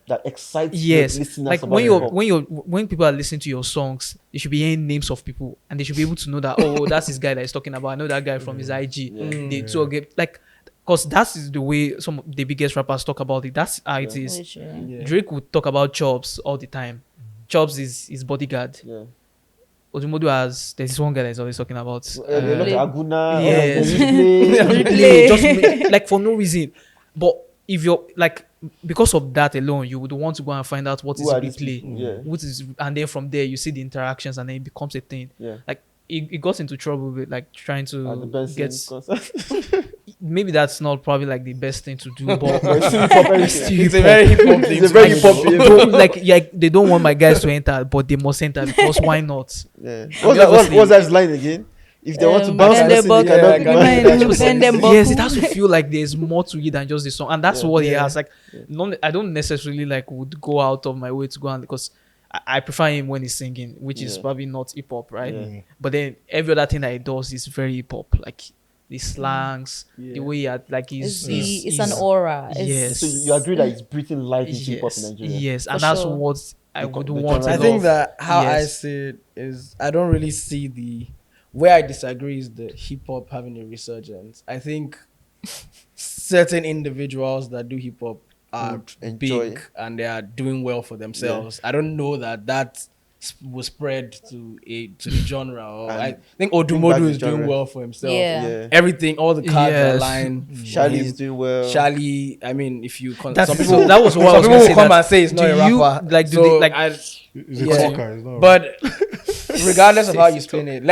S2: that excites
S4: yes,
S2: the listeners
S4: like
S2: about hip hop.
S4: when people are listening to your songs, they should be hearing names of people and they should be able to know that oh that's this guy that is talking about. I know that guy from his IG. They two get like because that is the way some of the biggest rappers talk about it. That's how it is.
S6: Literally.
S3: Yeah.
S4: Drake would talk about Chops all the time. Chops is his bodyguard.
S2: Yeah.
S4: Odumodu has there's this one guy that's always talking about
S2: A lot of Aguna,
S4: yes.
S2: replay.
S4: Replay, just like for no reason. But if you're like because of that alone, you would want to go and find out what is
S2: Who are these
S4: replay,
S2: people? Yeah.
S4: what is, and then from there you see the interactions, and then it becomes a thing.
S2: Yeah.
S4: Like it got into trouble with like trying
S2: At the
S4: to
S2: Benson
S4: get.
S2: concert.
S4: Maybe that's not probably like the best thing to do, but
S2: It's hip hop heritage.
S3: It's a very hip hop thing.
S2: It's a
S3: to
S2: very
S3: do.
S2: hip hop thing.
S4: like they don't want my guys to enter, but they must enter because why not?
S2: Yeah.
S4: obviously-
S2: What's that line again? If they want to bounce
S6: bend
S2: the
S6: them
S2: scene, they
S6: buckle,
S2: cannot be
S6: bend
S2: bound.
S6: bend them
S4: Yes, it
S6: buckle.
S4: has to feel like there's more to it than just the song, and that's
S2: Yeah.
S4: what it
S3: Yeah.
S4: has. Like, I don't necessarily like would go out of my way to go and because I prefer him when he's singing, which is
S2: Yeah.
S4: probably not hip hop, right?
S2: Yeah.
S4: But then every other thing that he does is very hip hop, like the slangs, the way he had, like
S6: It's an aura. It's,
S4: Yes.
S2: So you agree that it's breathing life into hip hop in
S4: yes,
S2: Nigeria?
S4: yes, and
S6: For
S4: that's
S6: sure.
S4: what I would
S2: the
S4: want.
S2: genre.
S3: I
S4: a lot
S3: think
S4: of-
S3: that how I
S4: Yes.
S3: see it is I don't really see the where I disagree is the hip hop having a resurgence. I think certain individuals that do hip hop are
S2: Would enjoy
S3: big
S2: it.
S3: and they are doing well for themselves. I don't know that will spread to the genre. Or
S2: And
S3: I think
S2: bring back
S3: Odumodu
S2: the
S3: is doing
S2: genre.
S3: well for himself.
S6: Yeah.
S2: Yeah.
S3: Everything, all the cards are
S4: Yes.
S3: aligned. for
S2: Shally
S3: him.
S2: is doing well.
S3: Shally, I mean, if you
S4: That's
S3: some
S4: so
S3: people,
S4: that was what I
S3: some
S4: was
S3: people
S4: gonna
S3: will
S4: say.
S3: come
S4: that-
S3: and say it's not
S4: do
S3: a
S4: you,
S3: rapper.
S4: like, do
S3: So
S4: they, like,
S5: It's a
S3: Yeah.
S5: talker. It's not.
S3: but regardless of how you spin it,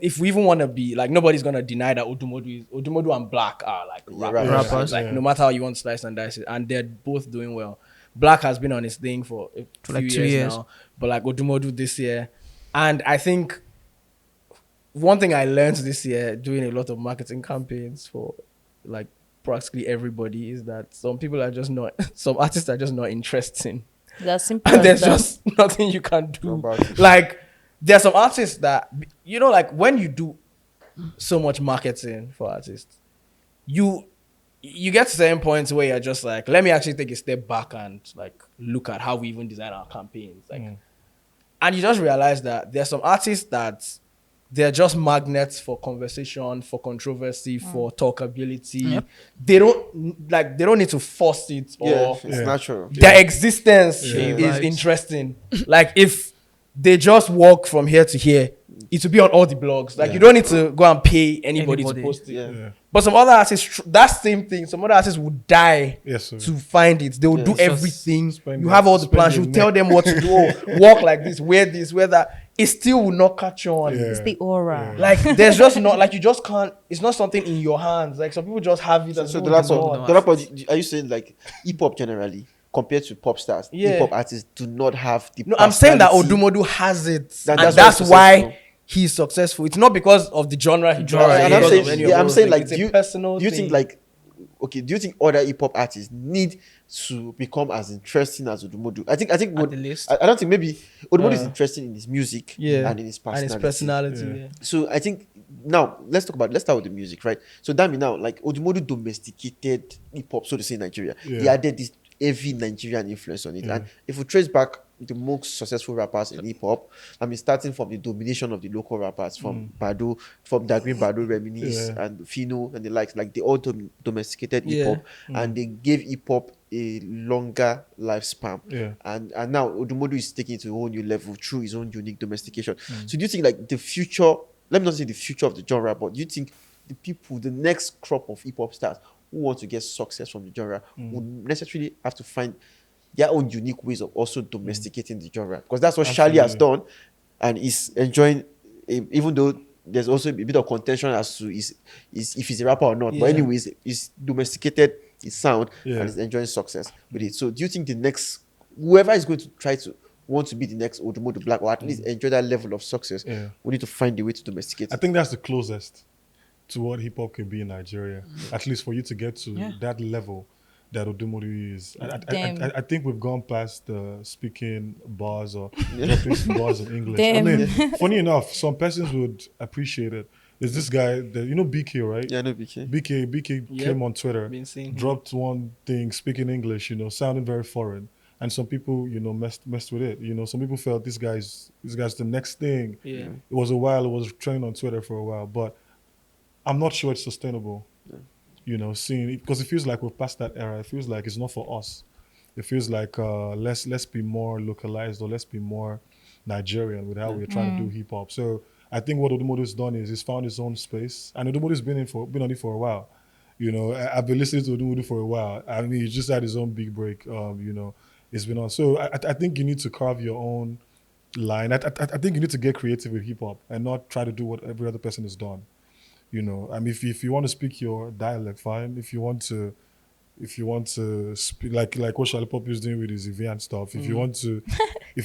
S3: if we even want to be like, nobody's gonna deny that Odumodu and Black are like rappers.
S4: rappers.
S3: Like
S5: Yeah.
S3: no matter how you want to slice and dice it, and they're both doing well. Black has been on his thing for a few
S4: like 2
S3: years,
S4: years.
S3: now, but like Odumodu this year, and I think one thing I learned this year doing a lot of marketing campaigns for like practically everybody is that some people are just not, some artists are just not interesting.
S6: That's simple.
S3: And
S6: as
S3: there's
S6: that.
S3: just nothing you can do.
S2: About it.
S3: Like there are some artists that like when you do so much marketing for artists. You get to certain points where you're just like, let me actually take a step back and like look at how we even design our campaigns. Like, and you just realize that there's some artists that they're just magnets for conversation, for controversy, for talkability. They don't need to force it, or
S2: it's natural.
S3: their existence
S4: Yeah.
S3: is
S4: Vibes.
S3: interesting. Like if they just walk from here to here, it will be on all the blogs. Like you don't need to go and pay anybody to post it.
S2: Yeah.
S3: But some other artists, that same thing, some other artists would die
S5: Yes, sir.
S3: to find it. They will do
S5: Just
S3: everything.
S5: spend
S3: You
S5: your-
S3: have all the
S5: spend
S3: plans.
S5: your
S3: You tell
S5: neck.
S3: them what to do. Oh, walk like this, wear that. It still will not catch on.
S5: Yeah.
S6: It's the aura.
S3: Like there's just not, like you just can't, it's not something in your hands. Like some people just have it.
S2: So,
S3: and
S2: so
S3: some people do not.
S2: are you saying like hip hop generally compared to pop stars?
S3: Yeah.
S2: Hip hop artists do not have the.
S3: No, I'm saying that
S2: personality.
S3: Odumodu has it.
S2: That-
S3: and
S2: that's
S3: that's
S2: why
S3: why he's successful. It's not because of the genre he
S2: Genre,
S3: does.
S2: and I'm
S3: because
S2: saying,
S3: of any of
S2: I'm
S3: those
S2: saying
S3: things.
S2: like,
S3: It's
S2: do
S3: a
S2: you,
S3: personal
S2: do you
S3: thing.
S2: think like, okay, do you think other hip hop artists need to become as interesting as Odumodu? I think
S4: At the least.
S2: I don't think maybe Odumodu is interesting in his music
S3: Yeah.
S2: and in his personality.
S3: and his personality.
S5: Yeah.
S3: Yeah.
S2: So I think now let's start with the music, right? So Dami now, like Odumodu domesticated hip hop, so to say, in Nigeria.
S5: Yeah.
S2: He added this heavy Nigerian influence on it.
S5: Yeah.
S2: And if we trace back the most successful rappers in hip hop, I mean, starting from the domination of the local rappers, from Bado, from Dagrin Bado, Reminisce,
S5: Yeah.
S2: and Fino, and the likes, like they all domesticated hip hop, and they gave hip hop a longer lifespan.
S5: Yeah.
S2: And now Odumodu is taking it to a whole new level through his own unique domestication. So do you think like the future, let me not say the future of the genre, but do you think the next crop of hip hop stars who want to get success from the genre would necessarily have to find their own unique ways of also domesticating the genre? Because that's what Shalli has done and is enjoying, even though there's also a bit of contention as to is if he's a rapper or not. But
S3: Yeah.
S2: anyways, he's domesticated his sound
S5: Yeah.
S2: and is enjoying success with it. So do you think the next, whoever is going to try to want to be the next Odumodu Black, or at least enjoy that level of success,
S5: Yeah.
S2: we need to find a way to domesticate
S5: I
S2: it?
S5: think that's the closest to what hip hop can be in Nigeria. At least for you to get to that level that Odumodu is.
S6: Damn.
S5: I think we've gone past speaking bars or dropping some bars in English. I
S6: Damn.
S5: mean, funny enough, some persons would appreciate it. There's this guy, you know BK, right?
S2: Yeah, no, BK.
S5: BK came on Twitter,
S3: Been seeing him.
S5: dropped one thing, speaking English, sounding very foreign. And some people, messed with it. Some people felt this guy's the next thing.
S3: Yeah.
S5: It was a while, it was trending on Twitter for a while, but I'm not sure it's sustainable. Seeing it, because it feels like we've passed that era. It feels like it's not for us. It feels like let's be more localized, or let's be more Nigerian with how we're trying to do hip hop. So I think what Odumodu's done is he's found his own space, and Odumodu's been on it for a while. I've been listening to Odumodu for a while. I mean, he just had his own big break. It's been on. So I think you need to carve your own line. I think you need to get creative with hip hop and not try to do what every other person has done. I mean, if you want to speak your dialect, fine. If you want to speak like what Shallipopi is doing with his Evian stuff. If you want to
S6: The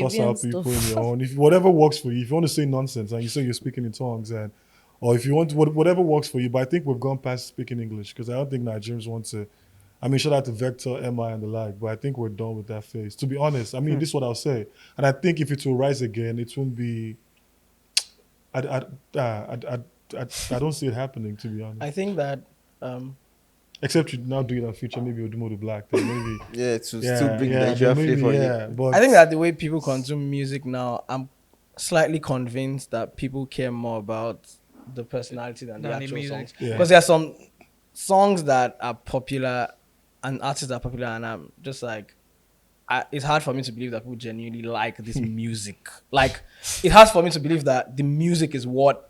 S5: cuss
S6: Evian
S5: out people
S6: stuff.
S5: in your own, if whatever works for you. If you want to say nonsense and you say you're speaking in tongues, or if you want whatever works for you. But I think we've gone past speaking English, because I don't think Nigerians want to. I mean, shout out to Vector, MI, and the like, but I think we're done with that phase. To be honest, I mean, this is what I'll say, and I think if it will rise again, it won't be. I don't see it happening, to be honest.
S3: I think that
S5: Except you now do it on future, maybe Odumodu Black, then maybe.
S2: Yeah, to still bring the
S5: then
S2: Nigerian
S5: maybe,
S2: flavor in
S5: yeah,
S2: it.
S5: but
S3: I think that the way people consume music now, I'm slightly convinced that people care more about the personality than the
S4: Than the
S3: actual
S4: music.
S3: songs.
S5: Yeah.
S3: Because there are some songs that are popular and artists that are popular, and I'm just like, it's hard for me to believe that people genuinely like this music. Like, it's hard for me to believe that the music is what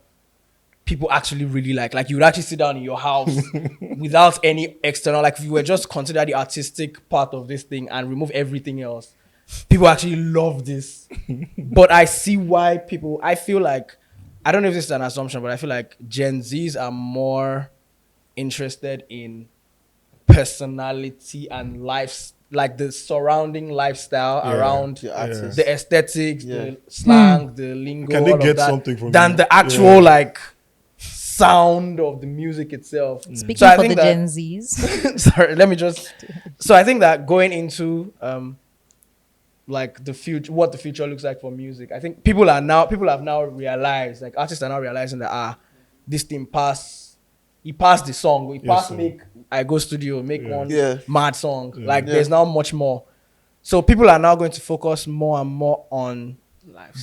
S3: people actually really like. Like, you would actually sit down in your house without any external, like, if you were just consider the artistic part of this thing and remove everything else, people actually love this. But I see why I feel like, I don't know if this is an assumption, but I feel like Gen Zs are more interested in personality and life, like the surrounding lifestyle around
S2: The artist.
S3: the aesthetics,
S2: Yeah.
S3: the slang, the lingo,
S5: Can they
S3: all of
S5: get
S3: that,
S5: something from
S3: than
S5: you?
S3: the actual like sound of the music itself.
S6: Speaking
S3: So I
S6: for the
S3: think that-
S6: Gen Zs.
S3: Sorry, let me just. So I think that going into like the future, what the future looks like for music, I think people have now realized, like artists are now realizing that this thing pass. He passed the song. He passed
S5: sir.
S3: make I go studio, make one
S2: Yeah.
S3: mad song.
S5: Yeah.
S3: Like
S2: Yeah.
S3: there's now much more. So people are now going to focus more and more on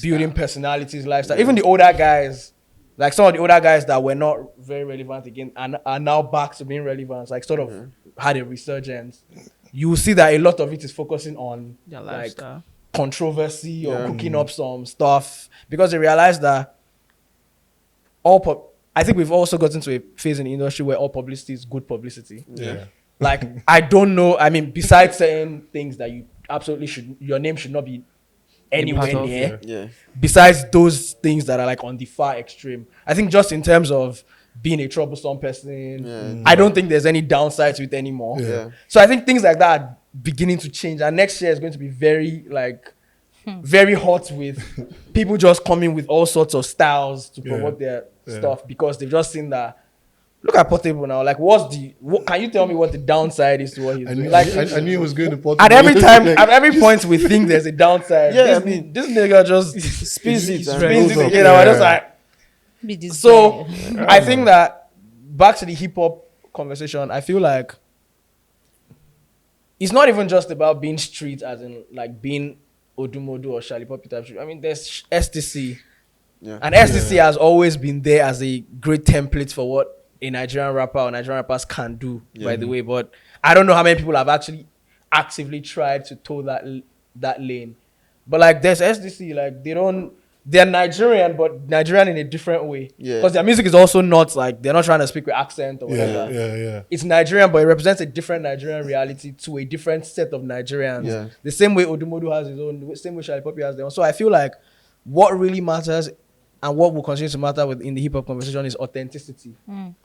S3: building personalities, lifestyle. Even the older guys, like some of the older guys that were not very relevant again, are now back to being relevant. Like sort of had a resurgence. You will see that a lot of it is focusing on
S4: Their
S3: like
S4: lifestyle.
S3: controversy or
S2: Yeah.
S3: cooking up some stuff because they realize that I think we've also gotten to a phase in the industry where all publicity is good publicity.
S5: Yeah.
S3: Like I don't know. I mean, besides saying things that you absolutely should, your name should not be anywhere
S4: part of,
S3: near.
S2: Yeah.
S3: Besides those things that are like on the far extreme, I think just in terms of being a troublesome person,
S2: Yeah.
S3: I don't think there's any downside to it anymore.
S2: Yeah.
S3: So I think things like that are beginning to change, and next year is going to be very like very hot with people just coming with all sorts of styles to promote their stuff because they've just seen that. Look at Portable now. Like, can you tell me what the downside is to what he's doing? Like,
S5: I knew it was going to Portugal.
S3: at every time, at every point, we think there's a downside.
S2: Yeah,
S3: this,
S2: I mean,
S3: this nigga just
S2: spins it.
S3: spins it
S5: up.
S3: again. I was just
S5: Yeah.
S3: like,
S6: Be this
S3: so
S6: guy.
S3: I think that back to the hip hop conversation, I feel like it's not even just about being street, as in like being Odumodu or Shallipopi type street. I mean, there's STC,
S2: Yeah.
S3: and STC has always been there as a great template for what a Nigerian rapper or Nigerian rappers can do. By the way, but I don't know how many people have actually actively tried to toe that lane. But like, there's STC, like they're Nigerian, but Nigerian in a different way.
S2: Yeah.
S3: Because their music is also not like, they're not trying to speak with accent or whatever.
S5: Yeah.
S3: It's Nigerian, but it represents a different Nigerian reality to a different set of Nigerians.
S2: Yeah.
S3: The same way Odumodu has his own, the same way Shallipopi has their own. So I feel like what really matters and what will continue to matter in the hip hop conversation is authenticity.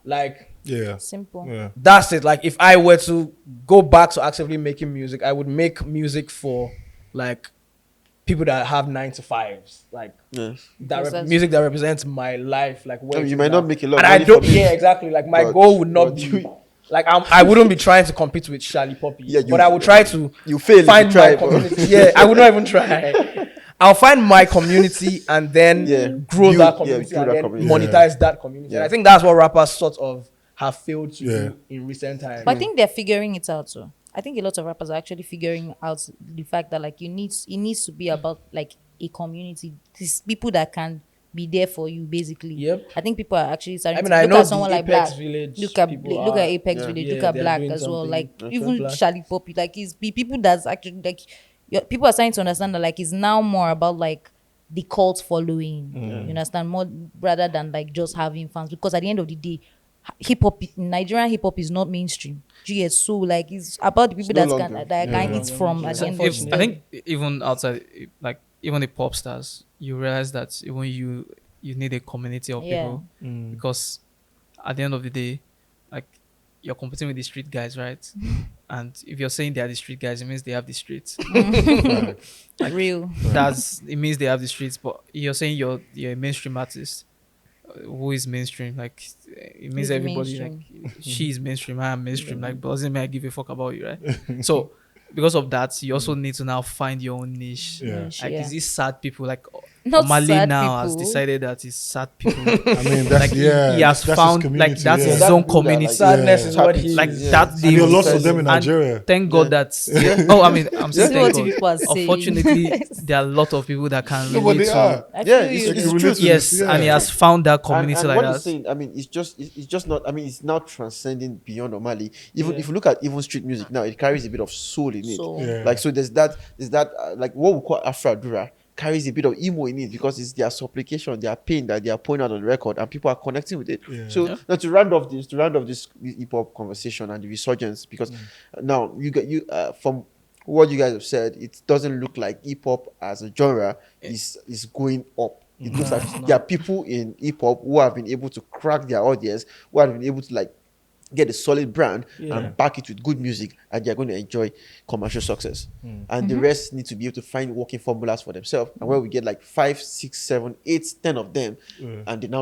S3: Like,
S5: Yeah.
S6: Simple.
S5: Yeah.
S3: that's it. Like, if I were to go back to actively making music, I would make music for like people that have 9 to 5s, like
S2: Yeah.
S3: music that represents my life. Like,
S2: I mean, you might not make a lot of
S3: and I
S2: money
S3: don't.
S2: from it,
S3: Yeah, exactly. Like, my
S2: but-
S3: goal would not
S2: but
S3: be
S2: you-
S3: like I wouldn't be trying to compete with Shallipopi.
S2: Yeah,
S3: but I would try to
S2: You fail if
S3: find
S2: you try,
S3: my
S2: bro.
S3: community. Yeah, I would not even try. I'll find my community and then
S2: Yeah.
S3: grow
S2: Build-
S3: that
S2: yeah,
S3: community
S2: build
S3: and
S2: that
S3: then
S2: community.
S3: monetize that community.
S2: Yeah.
S3: And I think that's what rappers sort of have failed to
S5: Yeah.
S3: do in recent times.
S6: But I think they're figuring it out too. I think a lot of rappers are actually figuring out the fact that like it needs to be about like a community. These people that can be there for you basically.
S3: Yep.
S6: I think people are actually starting
S3: I mean,
S6: to
S3: I
S6: look
S3: know
S6: at someone
S3: the
S6: like
S3: Apex
S6: Black.
S3: Village
S6: Look at
S3: people
S6: look at
S3: are-
S6: Apex
S2: yeah.
S6: Village,
S3: Yeah,
S6: look at
S3: they're
S6: Black
S3: doing
S6: as well.
S3: something.
S6: Like
S3: Okay.
S6: even
S3: Black.
S6: Shallipopi, like it's people that's actually like people are starting to understand that like it's now more about like the cult following. You understand? More rather than like just having fans. Because at the end of the day, Nigerian hip hop is not mainstream. GS, so like it's about the people
S2: no
S6: that
S2: longer.
S6: can eat from at the end of the
S4: If,
S6: day.
S4: I think even outside, like even the pop stars, you realize that even you need a community of
S6: Yeah.
S4: people because at the end of the day, like you're competing with the street guys, right? And if you're saying they are the street guys, it means they have the streets.
S6: Real.
S4: It means they have the streets. But you're saying you're a mainstream artist. Who is mainstream? Like it means
S6: Who's
S4: everybody.
S6: mainstream?
S4: Like she is mainstream. I am mainstream. Like but doesn't mean I give a fuck about you, right? So because of that, you also need to now find your own niche.
S5: Yeah.
S4: Like
S6: Yeah.
S4: is this sad people? Like
S6: Not
S4: Omale
S6: sad
S4: now has
S6: people.
S4: decided that it's sad people.
S5: I mean, that's
S4: like
S5: he
S4: he has
S5: that's his
S4: found like
S5: community,
S4: that's
S5: yeah.
S4: his
S2: That's
S4: own
S2: good,
S4: community.
S2: like,
S3: Sadness is what
S2: Happy
S3: he
S4: Like
S2: Yeah.
S4: that
S5: And
S4: they
S5: there are lots
S4: will-
S5: of them in
S4: and
S5: Nigeria.
S4: Thank God that oh, I mean, I'm saying
S6: See what
S4: thank
S6: people are
S4: God.
S6: saying.
S4: Unfortunately, there are a lot of people that can
S5: No, but
S4: relate
S5: they
S4: to.
S5: are.
S6: I
S2: Yeah,
S6: feel
S2: it's-
S6: you.
S2: it's
S5: You
S2: true.
S5: relate to
S4: Yes,
S5: this, yeah.
S4: and he has found that community
S2: and
S4: like
S2: what
S4: that.
S2: he's saying, I mean, it's just not. I mean, it's now transcending beyond Omali. Even if you look at even street music now, it carries a bit of soul in it.
S6: So
S5: Yeah.
S2: Like so, there's that like what we call Afro carries a bit of emo in it because it's their supplication, their pain that they are pouring out on the record, and people are connecting with it.
S5: Yeah.
S2: So now to round off this hip hop conversation and the resurgence, because now you from what you guys have said, it doesn't look like hip hop as a genre is going up. It looks like there are people in hip hop who have been able to crack their audience, who have been able to like get a solid brand and back it with good music, and they're going to enjoy commercial success. And the rest need to be able to find working formulas for themselves. And when we get like 5, 6, 7, 8, 10 of them, and they now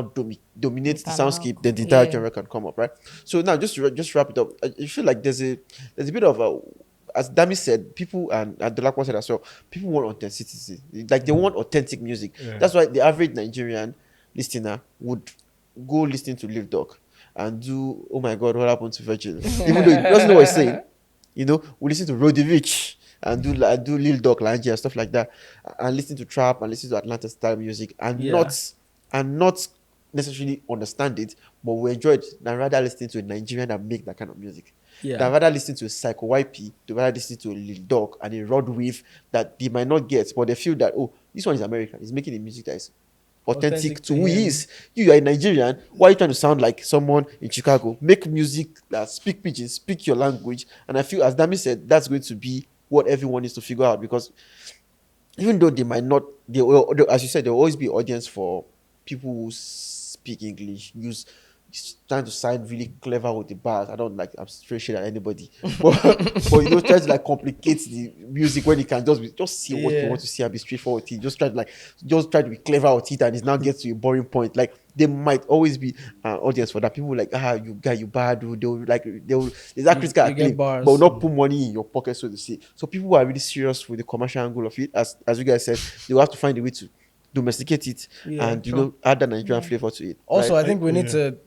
S2: dominate the
S6: Can
S2: soundscape,
S6: now-
S2: then the entire
S6: yeah.
S2: genre can come up, right? So now just wrap it up. I feel like there's a bit of a, as Dami said, people and Delacroix said as well, people want authenticity. Like they want authentic music.
S5: Yeah.
S2: That's why the average Nigerian listener would go listen to Lil Dog and do oh my god, what happened to Virgil? Even though he doesn't know what he's saying, we listen to Rodovich and do Lil Dog Lange and stuff like that, and listen to trap and listen to Atlanta style music and not necessarily understand it, but we enjoy it than rather listening to a Nigerian that make that kind of music. Than rather listen to a Psycho YP, to rather listen to a Lil Dog and a Rod Wave that they might not get, but they feel that, oh, this one is American. He's making a music that is authentic to who he is. You are a Nigerian. Why are you trying to sound like someone in Chicago? Make music that speak pidgin, speak your language. And I feel, as Dami said, that's going to be what everyone needs to figure out, because even though they might not, as you said, there will always be audience for people who speak English, trying to sound really clever with the bars. I don't like, I'm straight shit at anybody, but try to like complicate the music when you can just see what you want to see and be straightforward with it. Just try to be clever with it, and it's now gets to a boring point. Like there might always be an audience for that. People like, you bad. They'll there's that critical acclaim, but will not put money in your pocket, so to say. So people who are really serious with the commercial angle of it, as you guys said, they will have to find a way to domesticate it and add the Nigerian flavor to it.
S3: Also, right? I think we need to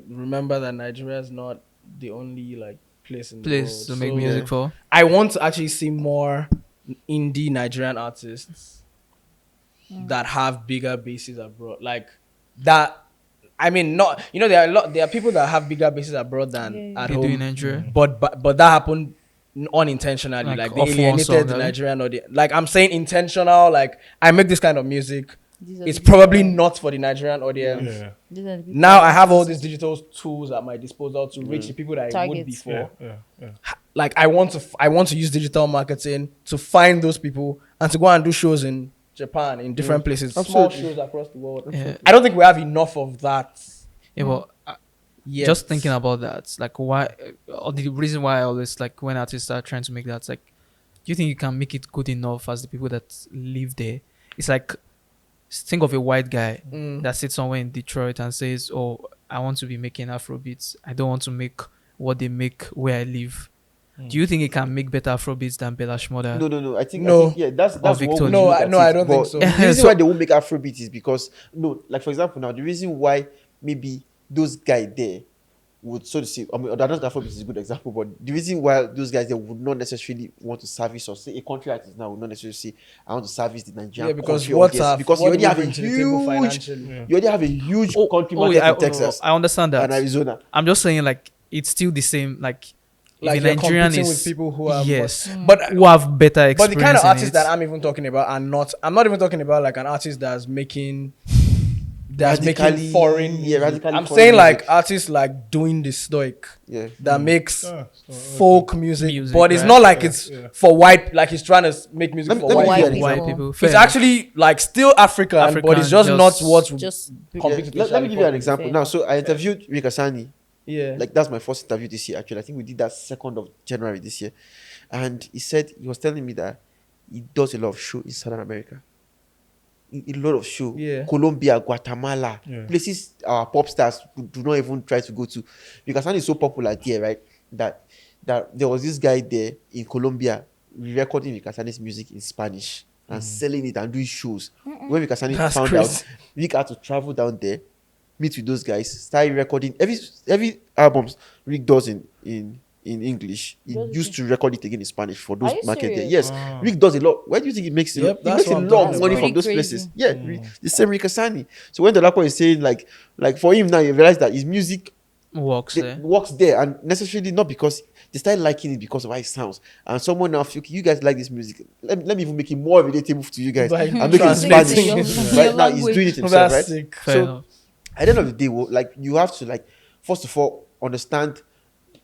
S3: remember that Nigeria is not the only like place in the world
S7: to make music for.
S3: I want to actually see more indie Nigerian artists that have bigger bases abroad, like that. I mean, not there are people that have bigger bases abroad than at home
S7: in Nigeria,
S3: but that happened unintentionally, like they alienated the Nigerian audience. Like I'm saying intentional, like I make this kind of music, it's probably not for the Nigerian audience. Now I have all these digital tools at my disposal to reach the people that I would before. Like I want to use digital marketing to find those people and to go and do shows in Japan, in different places, small shows across the world. I don't think we have enough of that.
S7: Just thinking about that, like why, or the reason why I always like when artists are trying to make that, like, do you think you can make it good enough as the people that live there? It's like, think of a white guy that sits somewhere in Detroit and says, oh, I want to be making Afrobeats. I don't want to make what they make where I live. Do you think it can make better Afrobeats than Bella Shmurda?
S2: No. I think that's
S7: Victor.
S2: What
S3: I don't think so.
S2: The reason why they won't make Afrobeats is because like for example now, the reason why maybe those guys there would, so to say, I mean, I don't think Afrobeats is a good example, but the reason why those guys there would not necessarily want to service, or say a country artist now would not necessarily say, I want to service the Nigerian
S3: because
S2: country, because you already have a huge country market in Texas.
S7: I understand that.
S2: And Arizona.
S7: I'm just saying, like, it's still the same, like
S3: Like
S7: the
S3: you're
S7: Nigerian
S3: competing
S7: is
S3: with people who are
S7: but who have better experience.
S3: But the kind of
S7: in
S3: artists
S7: it.
S3: that I'm even talking about are not. I'm not even talking about like an artist that's making foreign.
S2: Yeah, radically.
S3: I'm
S2: foreign
S3: saying like
S2: music.
S3: artists like doing the stoic that makes
S5: Okay.
S3: folk music, but it's
S7: right?
S3: not like it's for white. Like he's trying to make music for
S2: let me
S3: white
S2: give you
S3: people.
S2: an
S7: White people.
S3: It's
S7: Fair enough.
S3: actually like still African, but it's just not what
S6: just
S3: compete with
S2: Let me give you an
S3: Shallipopi.
S2: example.
S6: Fair
S2: Now, so I interviewed Rick Asani.
S3: Yeah,
S2: Like that's my first interview this year. Actually, I think we did that 2nd of January this year, and he was telling me that he does a lot of show in Southern America. A lot of show, Colombia, Guatemala, places our pop stars do not even try to go to, because Asani is so popular there, right? That there was this guy there in Colombia recording Rick Asani's music in Spanish and selling it and doing shows. When Rick Asani found out, Rick had to travel down there, meet with those guys, start recording every albums Rick does in English. He used to record it again in Spanish for those
S6: Are you
S2: market there.
S6: serious?
S2: Yes, Rick does a lot. Why do you think he makes it?
S3: Yep,
S2: He
S3: that's
S2: makes a
S3: what I'm
S2: lot
S3: talking
S2: of money
S6: about.
S2: from those
S6: Pretty
S2: places.
S6: crazy.
S2: Yeah, the same Rick Asani. So when Dolapo is saying like for him now, you realize that his music
S7: works there.
S2: works there, and necessarily not because they start liking it because of how it sounds. And someone now feel, okay, you guys like this music. Let me even make it more relatable to you guys.
S3: Like,
S2: I'm making it
S3: translating
S2: Spanish.
S6: it.
S2: Right now, he's doing it himself,
S3: That's
S2: right?
S3: sick.
S7: Fair
S2: So
S7: enough.
S2: at the end of the day, like you have to like first of all understand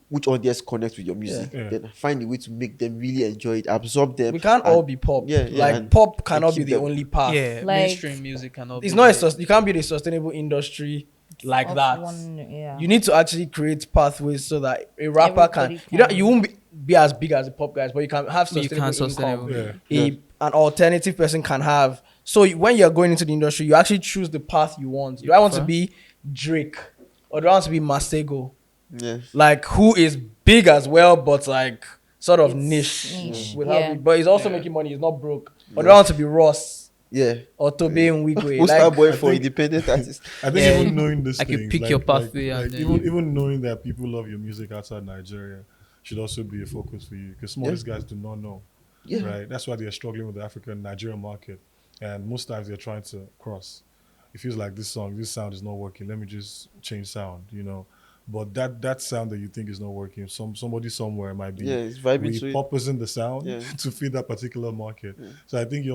S2: which audience connects with your music, then find a way to make them really enjoy it, absorb them.
S3: we can't all be pop. Like
S2: and
S3: pop cannot be
S2: keep
S3: the
S2: them.
S3: only path.
S7: Yeah,
S6: Like-
S7: mainstream music and all.
S3: It's not you can't build a sustainable industry like
S6: of
S3: that.
S6: one,
S3: You need to actually create pathways so that a rapper
S6: Everybody
S3: can. You won't be as big as the pop guys, but you can have
S7: You
S3: sustainable
S7: can sustainable.
S3: income.
S5: Yeah.
S3: An alternative person can have. So when you're going into the industry, you actually choose the path you want. Do I want to be Drake or do I want to be Masego?
S2: Yeah.
S3: Like who is big as well, but like sort of
S6: It's
S3: niche.
S6: niche,
S3: With
S6: yeah.
S3: how big, but he's also making money. He's not broke. Or do I want to be Ross?
S2: Yeah.
S3: Otobe Nwigwe.
S2: Poster
S3: Like,
S2: boy
S5: I
S2: for
S5: think-
S2: independent artists.
S5: I think
S7: Yeah,
S5: even knowing this
S7: like you
S5: thing,
S7: pick your pathway and then
S5: even
S7: you-
S5: even knowing that people love your music outside Nigeria should also be a focus for you because some of
S2: Yeah.
S5: these guys do not know,
S2: Yeah.
S5: right? That's why they're struggling with the African Nigerian market, and most times they're trying to cross. It feels like this sound is not working. Let me just change sound, you know. But that sound that you think is not working, somebody somewhere might be
S2: Yeah, it's vibing to it.
S5: repurposing the sound
S2: Yeah.
S5: to fit that particular market. So I think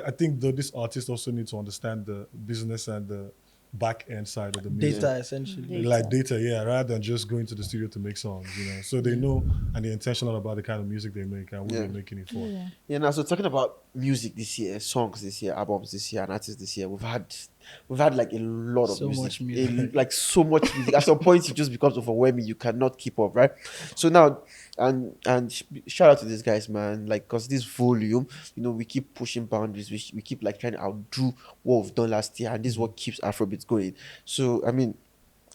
S5: I think this artist also need to understand the business and the back end side of the music.
S3: data, essentially.
S5: Like data, yeah, rather than just going to the studio to make songs, you know. So they know and they're intentional about the kind of music they make and who
S2: Yeah.
S5: they're making it for.
S2: Yeah, now so talking about music this year, songs this year, albums this year, and artists this year, we've had like a lot of
S3: So
S2: music,
S3: much music.
S2: like so much music. At some point, it just becomes overwhelming. You cannot keep up, right? So now, shout out to these guys, man. Like, cause this volume, you know, we keep pushing boundaries. We keep like trying to outdo what we've done last year, and this is what keeps Afrobeats going. So I mean,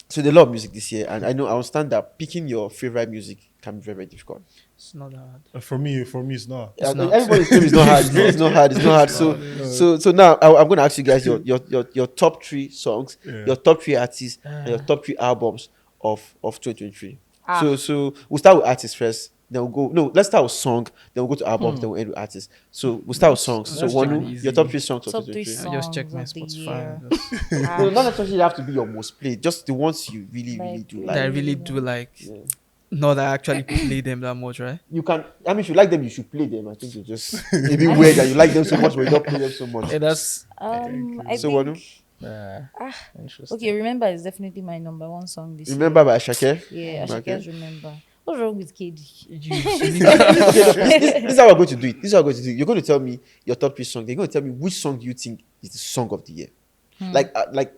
S2: so they love music this year, and I know I understand that picking your favorite music can be very, very difficult.
S7: it's not that hard.
S5: For me, it's not.
S7: It's not.
S2: Everybody's name is not hard. It's not hard. It's not hard. So now I'm going to ask you guys your top 3 songs,
S5: Yeah.
S2: your top 3 artists, and your top 3 albums of 2023.
S6: Ah.
S2: So we'll start with artists first. Then we'll go. No, let's start with song. Then we'll go to albums. Then we'll end with artists. So we'll start with songs. So
S3: Let's
S2: Wanu,
S3: take it easy.
S2: your top 3 songs of
S6: Top 3
S2: 2023.
S7: I just check
S6: songs
S7: my
S6: of the
S7: Spotify.
S6: year.
S7: and just-
S2: No, not necessarily have to be your most played. Just the ones you really, really
S6: Like,
S2: do
S7: that I
S2: like.
S7: really do like.
S2: Yeah.
S7: Not that I actually play them that much, right?
S2: You can. I mean, if you like them, you should play them. I think it's just a bit weird that you like them so much, but you don't play them so much.
S3: Yeah, that's
S6: I
S2: So
S6: think,
S2: Wanu,
S3: interesting.
S6: okay, Remember is definitely my number 1 song this
S2: remember by Asake.
S6: year. Yeah,
S2: Okay.
S6: Ashake's Remember. What's wrong with KD?
S2: This is how we're going to do it. This is how we're going to do it. You're going to tell me your top 3 songs. You're going to tell me which song you think is the song of the year. Like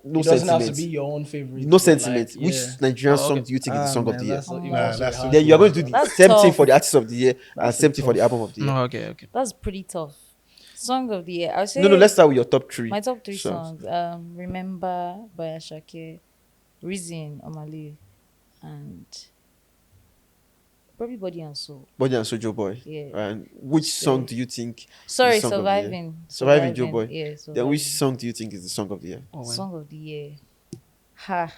S2: no
S3: It doesn't have
S2: sentiment.
S3: to be your own favorite.
S2: No
S3: but
S2: sentiment.
S3: like,
S2: Which
S3: yeah.
S2: Nigerian
S7: Oh,
S2: song
S7: okay.
S2: do you think is the song of
S3: Man,
S2: the year?
S3: that's not even
S5: Nah,
S3: also
S5: that's
S3: hard.
S5: too
S2: Then you are going to do the
S6: That's
S2: same thing
S6: tough.
S2: for the artist of the year and
S3: That's
S2: same thing for the
S3: tough.
S2: album of the year.
S7: No, okay.
S6: That's pretty tough. Song of the year. I would say
S2: No, let's start with your top 3.
S6: my top 3 songs. Remember by Asake, Reason, Omali, and probably Body and Soul.
S2: Body and Sojo Boy.
S6: Yeah.
S2: And which song do you think?
S6: Sorry,
S2: the song of the year?
S6: Surviving.
S2: Surviving Joe Boy.
S6: Yeah,
S2: Then
S6: Surviving.
S2: which song do you think is the song of the year?
S7: Oh, well.
S6: Song of the year. Ha.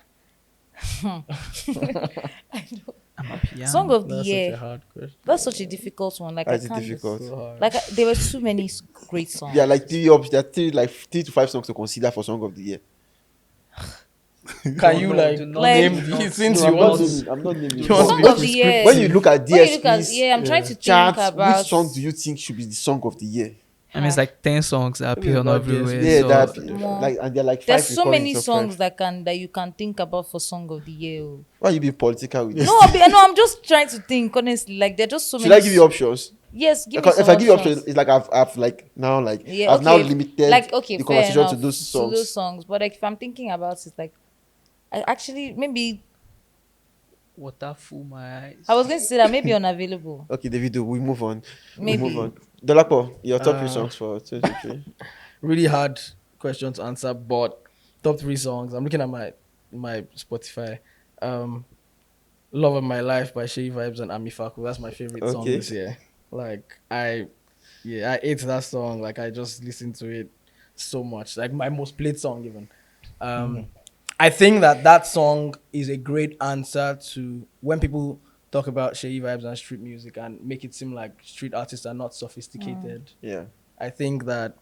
S7: I'm a piano.
S6: Song of the
S3: That's such a
S6: year.
S3: hard question.
S6: That's such a difficult one. Like
S2: That is
S6: I can't
S2: difficult.
S3: So hard.
S6: Like there were too many great songs.
S2: Yeah, like there are 3 to 5 songs to consider for song of the year.
S3: Can you like
S7: do not
S6: Like-
S3: name these since
S2: No,
S3: you
S2: I'm not
S3: want?
S2: naming. I'm not naming.
S3: You want
S6: Song
S3: to
S6: of the year.
S2: When you look at
S6: When you look at-
S2: DSP's
S6: yeah, I'm trying to think
S2: charts,
S6: about
S2: which song do you think should be the song of the year?
S7: I mean, it's like 10 songs that appear on
S3: about
S7: everywhere.
S3: this.
S2: Yeah,
S7: so
S2: that
S6: More.
S2: like and they're like 5
S6: There's so
S2: recordings
S6: many
S2: of
S6: songs
S2: 5.
S6: that you can think about for song of the year. Oh.
S2: Why you being political with this?
S6: No, I'm just trying to think honestly. Like there are just so
S2: Should
S6: many.
S2: I give you options?
S6: Yes, give me
S2: Because
S6: some
S2: if I give you
S6: options.
S2: options, it's like I've like now like
S6: Yeah,
S2: I've now
S6: okay.
S2: limited
S6: Like okay,
S2: the
S6: fair
S2: conversation
S6: enough
S2: to those songs.
S6: But like if I'm thinking about it, like I actually maybe
S7: water full my eyes.
S6: I was going to say that maybe unavailable.
S2: Okay, Davido, we move on.
S6: Maybe.
S2: We move on. Dolapo, your top 3 songs for 2023.
S3: Really hard question to answer, but top 3 songs. I'm looking at my Spotify. Love of My Life by Shay Vibes and Amifaku. That's my favorite song
S2: Okay.
S3: this year. Like I ate that song. Like I just listened to it so much. Like my most played song even. I think that song is a great answer to when people talk about Shay Vibes and street music and make it seem like street artists are not sophisticated.
S2: Yeah.
S3: I think that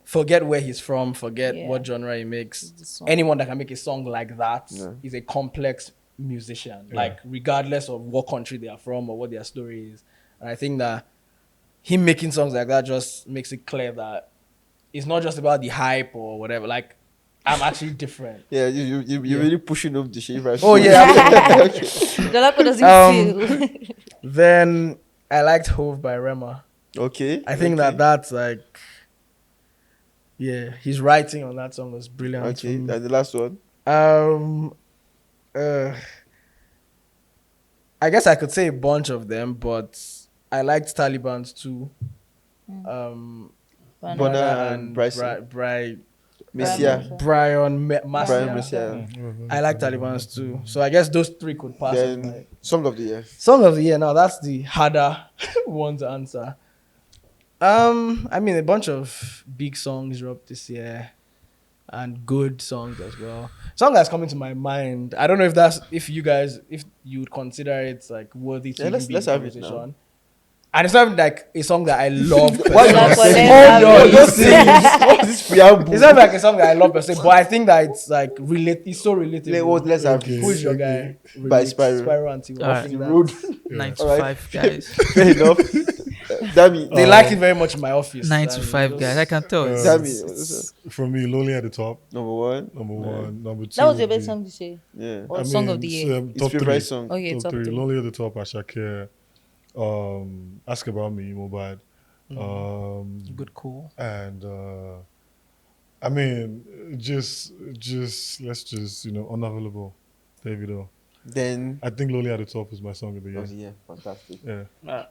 S3: forget where he's from, forget
S6: Yeah.
S3: what genre he makes.
S6: The song.
S3: Anyone that can make a song like that
S2: Yeah.
S3: is a complex musician.
S5: Yeah.
S3: Like regardless of what country they are from or what their story is. And I think that him making songs like that just makes it clear that it's not just about the hype or whatever. Like I'm actually different.
S2: Yeah, you're
S3: Yeah.
S2: really pushing up the Shay Vibes.
S3: Oh yeah.
S6: Dolapo doesn't feel.
S3: Then I liked Hove by Rema.
S2: Okay.
S3: I think
S2: okay.
S3: that's like, yeah, his writing on that song was brilliant.
S2: Okay,
S3: to me.
S2: and the last one.
S3: I guess I could say a bunch of them, but I liked Taliban's too.
S2: Bonner and Bryson. Messiah.
S3: Brian
S2: Brian
S3: Messiah.
S2: Messiah.
S3: I like Taliban's too. So I guess those 3 could pass. as my-
S2: Then Song of the Year.
S3: Song of the year. Now that's the harder one to answer. I mean, a bunch of big songs dropped this year, and good songs as well. Song that's coming to my mind. I don't know if you guys if you would consider it like worthy to
S2: Yeah,
S3: even be
S2: let's
S3: in
S2: have it now.
S3: conversation. And it's not even like a song that I love. per
S2: Why
S3: se.
S2: you
S6: Like,
S2: saying?
S6: let's
S2: Oh,
S6: have
S2: no,
S6: it.
S2: don't say this. What is this preamble?
S3: It's not like a song that I love per se, but I think that it's like It's so relatable.
S2: Let's have
S5: Okay.
S2: it.
S3: Who is your
S5: Okay.
S3: guy?
S2: By
S3: Relate.
S2: Spyro.
S3: Spyro and T.
S7: Alright.
S2: The road.
S5: Yeah.
S7: 9 to
S2: Alright.
S7: 5 guys.
S2: Fair enough. Damn it.
S3: They like it very much in my office.
S7: 9 to
S3: and
S7: 5
S3: just-
S7: guys. I can tell. It's,
S2: Damn
S7: it's-
S2: it.
S5: For me, Lonely at the top.
S2: Number one.
S5: Number one. Number two.
S6: That was your
S5: would
S6: best
S5: be-
S6: song this year,
S2: Yeah.
S6: or song of the year.
S2: His
S5: Top
S2: favorite
S5: three.
S2: song.
S6: Okay, top three.
S5: Lonely at the top, Asake. Ask About Me, Mohbad.
S7: good call.
S5: And I mean, just let's just unavailable, Davido.
S2: Then
S5: I think Lonely at the top is my song of the year.
S2: yeah, fantastic.
S5: Yeah.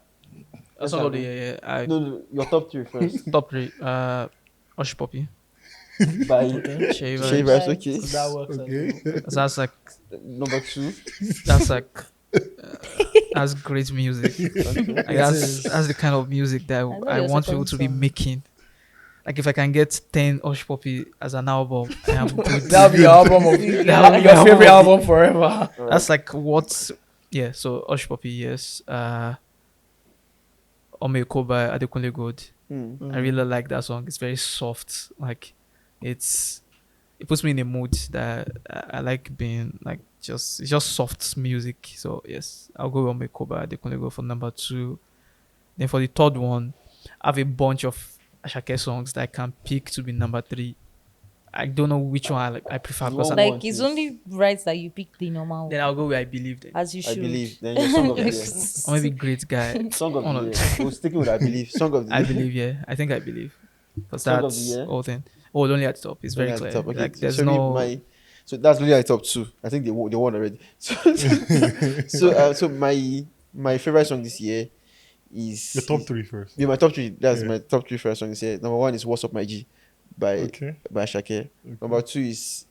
S7: A song of the year. Yeah. I,
S2: No, your top three first.
S7: top 3. Shallipopi.
S2: By
S7: Shaver.
S2: Shavers, okay.
S3: That works.
S5: Okay.
S7: That's like
S2: Number two.
S7: that's like that's great music.
S2: Okay.
S7: Like that's the kind of music that
S6: know
S7: I
S6: your
S7: want
S6: second
S7: people to be
S6: song.
S7: making. Like if I can get 10 Shallipopi as an album, I am good.
S3: That'll be your album of
S7: That'll be
S3: your
S7: my
S3: favorite
S7: album
S3: album forever.
S7: That's like what, yeah. So Shallipopi, yes. Omeko by Adekunle Gold.
S2: Hmm.
S7: I really like that song. It's very soft. Like it puts me in a mood that I like being like it's just soft music. So yes, I'll go with Omeko by Adekunle Gold for number 2. Then for the third one, I have a bunch of Asake songs that I can pick to be number 3. I don't know which one I prefer because
S2: One
S6: Like,
S2: more,
S6: it's
S2: please.
S6: only right that you pick the normal
S7: then
S6: one,
S7: I'll go where I believe then.
S6: as you
S2: I
S6: should.
S2: believe. Then your song of the year.
S7: Or maybe Great Guy.
S2: Song of
S7: Oh,
S2: the
S7: no.
S2: year. We're sticking with I believe. Song of the
S7: I
S2: year.
S7: believe, yeah. I think I believe. Because
S2: Song of the
S7: that's
S2: year?
S7: all thing. Oh, Lonely at the Top. It's very
S2: Only at
S7: clear.
S2: the top. Okay.
S7: Like there's
S2: so
S7: no
S2: so that's really at top 2. I think they won already. So my favorite song this year is
S5: The top 3 first.
S2: Yeah, my top 3. That's
S5: Yeah.
S2: my top 3 favorite songs this year. Number 1 is "What's Up My G" by
S5: Okay.
S2: Asake. Number 2 is